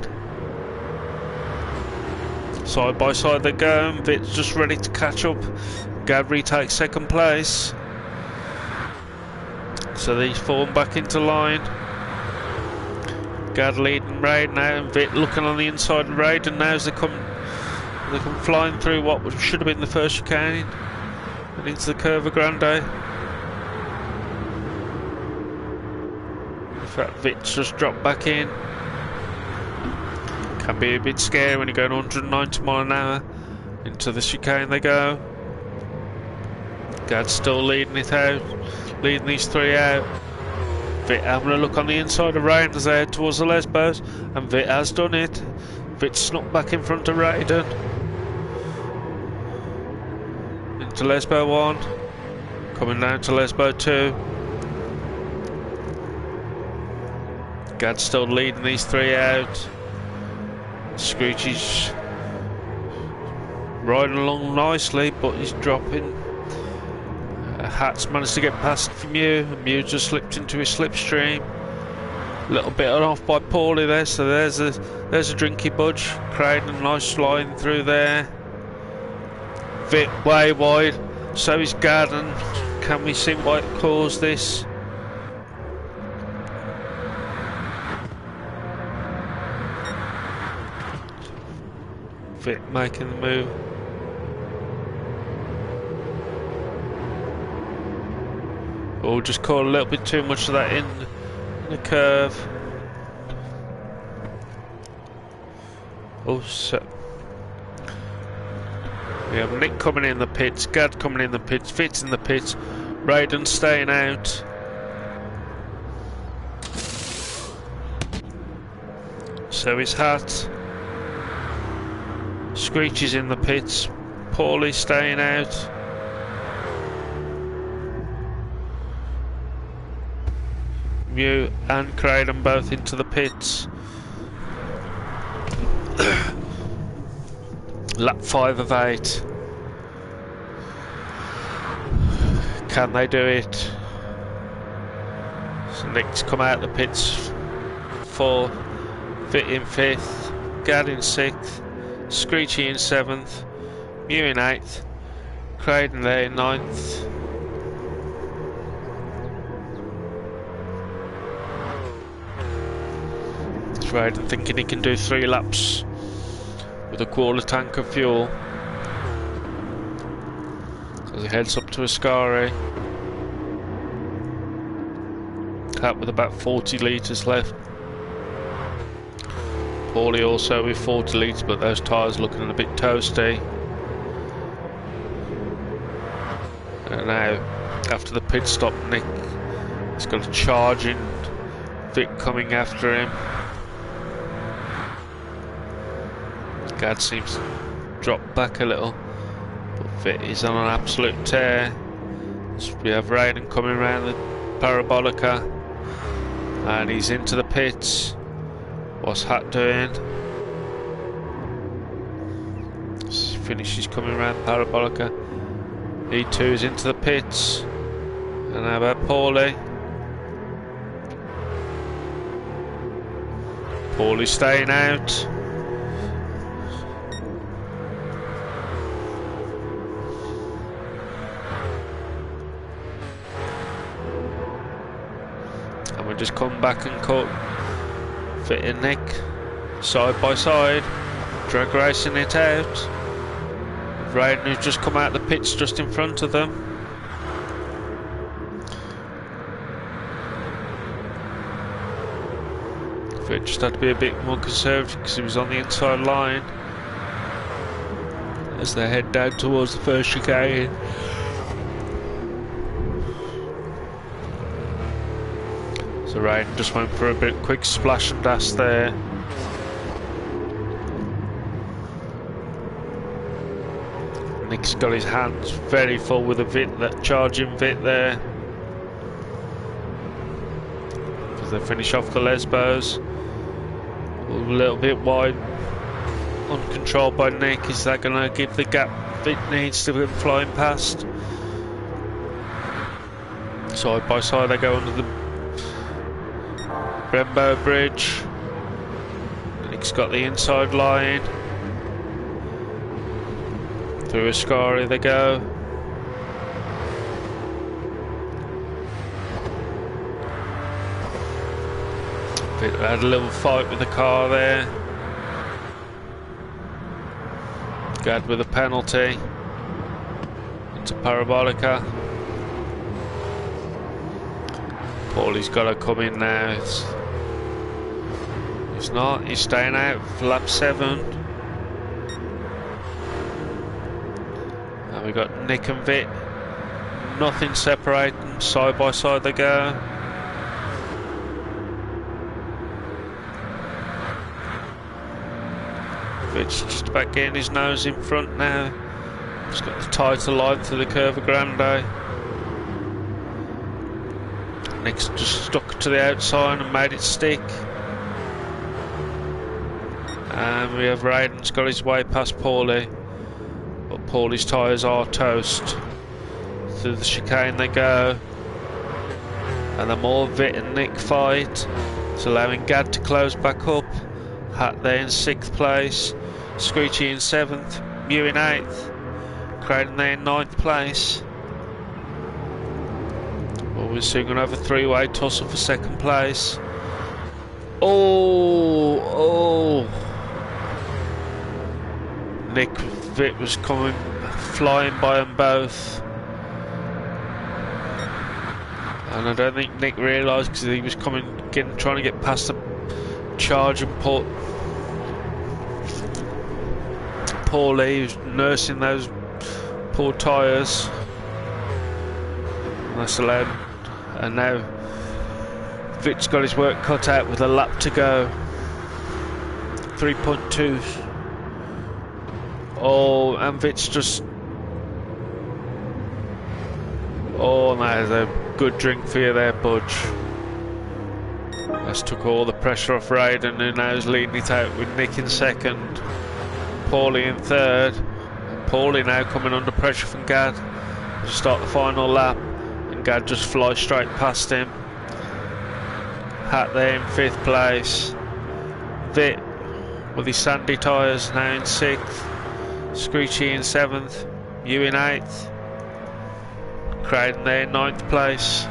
Side by side they go, and Vit's just ready to catch up. Gad retakes 2nd place. So they form back into line. Gad leading Raiden now, and Vit looking on the inside of Raiden now as they come flying through what should have been the first chicane and into the Curva Grande. In fact, Vit's just dropped back in. Can be a bit scary when you're going 190 miles an hour. Into the chicane they go. Gad's still leading it out, leading these 3 out. Vit having a look on the inside of Raiden as they head towards the Lesbos, and Vit has done it. Vit snuck back in front of Raiden. Into Lesbo 1, coming down to Lesbo 2. Gad's still leading these 3 out. Screechy's riding along nicely, but he's dropping. Hat's managed to get past Mew, and Mew just slipped into his slipstream. A little bit off by Paulie there, so there's a drinky budge. Creating a nice line through there. Bit way wide, so is Garden. Can we see what caused this? Bit making the move. Oh, just caught a little bit too much of that in the curve. Oh, so we have Nick coming in the pits, Gad coming in the pits, Fitz in the pits, Raiden staying out. So is Hat. Screech is in the pits, Paulie staying out. Mew and Craden both into the pits. Lap 5 of 8. Can they do it? So Nick's come out the pits 4th, Fit in 5th, Gad in 6th, Screechy in 7th, Mew in 8th, Craden there in 9th. Raiden thinking he can do 3 laps with a quarter tank of fuel as he heads up to Ascari. Cat with about 40 litres left. Paulie also with 40 litres, but those tyres looking a bit toasty. And now after the pit stop, Nick has got a charging Vic coming after him. Gad seems to drop back a little, but Fit is on an absolute tear. So we have Raiden coming around the Parabolica, and he's into the pits. What's Hat doing? Finishes coming around the Parabolica. He too is into the pits. And how about Paulie? Paulie staying out. Just come back and cut Fit and Nick side by side, drag racing it out. Raiden who's just come out the pits just in front of them. Fit just had to be a bit more conservative because he was on the inside line as they head down towards the first chicane. So Raiden just went for a bit quick splash and dash there. Nick's got his hands very full with a Vit, that charging Vit there. As they finish off the Lesbos. A little bit wide, uncontrolled by Nick. Is that going to give the gap Vit needs to be flying past? Side by side they go under the Rainbow Bridge. Nick's got the inside line. Through Ascari they go. Had a little fight with the car there. Gad with a penalty into Parabolica. Paulie's got to come in now. He's not, he's staying out for lap 7. And we got Nick and Vit. Nothing separating, side by side they go. Vit's just about getting his nose in front now. He's got the tighter line through the Curva Grande. Nick's just stuck to the outside and made it stick. And we have Raiden's got his way past Paulie, but Paulie's tyres are toast. Through the chicane they go, and the more Vit and Nick fight, It's allowing Gad to close back up. Hat there in 6th place. Screechy in 7th. Mew in 8th. Crowden there in 9th place. Well, we're soon going to have a 3-way tussle for 2nd place. Oh! Nick Vitt was coming, flying by them both. And I don't think Nick realised, because he was trying to get past the charge and poor Lee was nursing those poor tyres. That's allowed, and now Vitt's got his work cut out with a lap to go. 3.2. Oh, and Vitt's just. Oh, there's a good drink for you there, Budge. That's took all the pressure off Raiden, who now is leading it out with Nick in 2nd. Paulie in 3rd. Paulie now coming under pressure from Gad to start the final lap, and Gad just flies straight past him. Hat there in 5th place. Vitt with his sandy tyres now in 6th. Screechy in 7th. Mew in 8th. Crowden there in 9th place.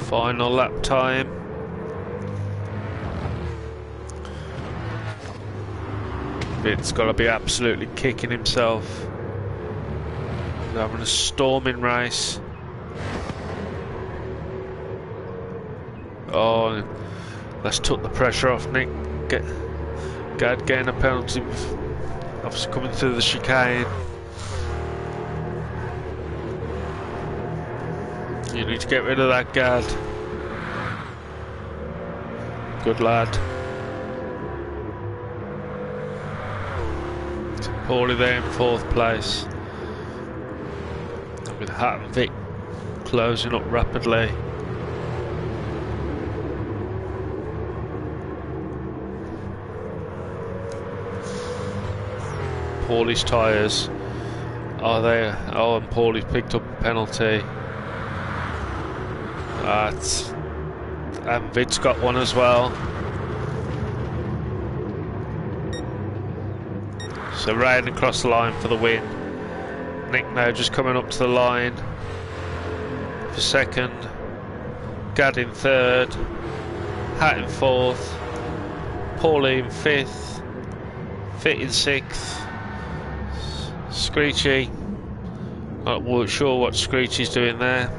Final lap time. Vitt's got to be absolutely kicking himself. He's having a storming race. Oh, that's took the pressure off Nick. Gad getting a penalty, obviously coming through the chicane. You need to get rid of that, Gad. Good lad. Paulie there in 4th place. With Hat and Vic closing up rapidly. Paulie's tyres are there. Oh, and Paulie's picked up a penalty. And Vid's got one as well. So Raiden across the line for the win. Nick now just coming up to the line for 2nd. Gad in 3rd. Hat in 4th. Paulie in 5th. Vitt in 6th. Screechy. Not sure what Screechy's doing there.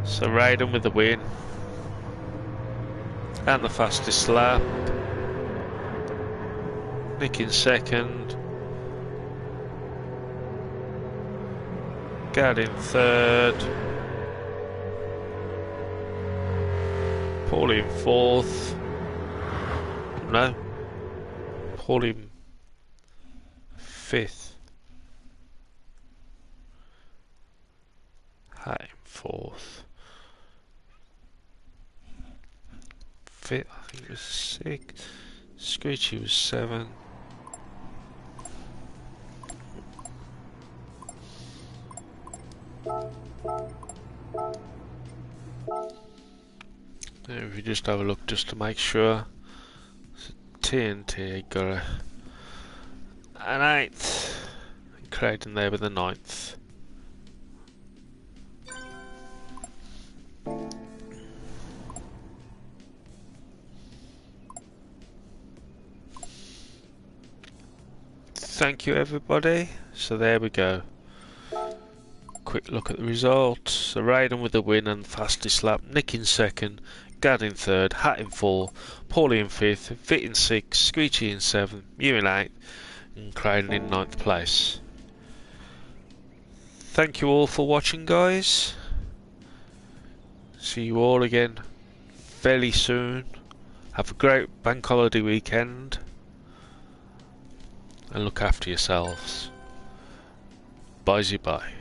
So Raiden with the win. And the fastest lap. Nick in 2nd. Gad in 3rd. Paulie in 4th. No. Paulie in 5th. Hat in 4th. Fit, I think it was 6. Screechy was 7. If you just have a look just to make sure. So TNT got an 8th. And Crowden there with a 9th. Thank you everybody. So there we go. Quick look at the results. So Raiden with the win and fastest lap. Nick in 2nd. Gad in 3rd. Hat in 4th. Paulie in 5th. Vitt in 6th. Screechy in 7th. Mew in 8th. And Crowden in 9th place. Thank you all for watching, guys. See you all again fairly soon. Have a great bank holiday weekend. And look after yourselves. Bye-bye.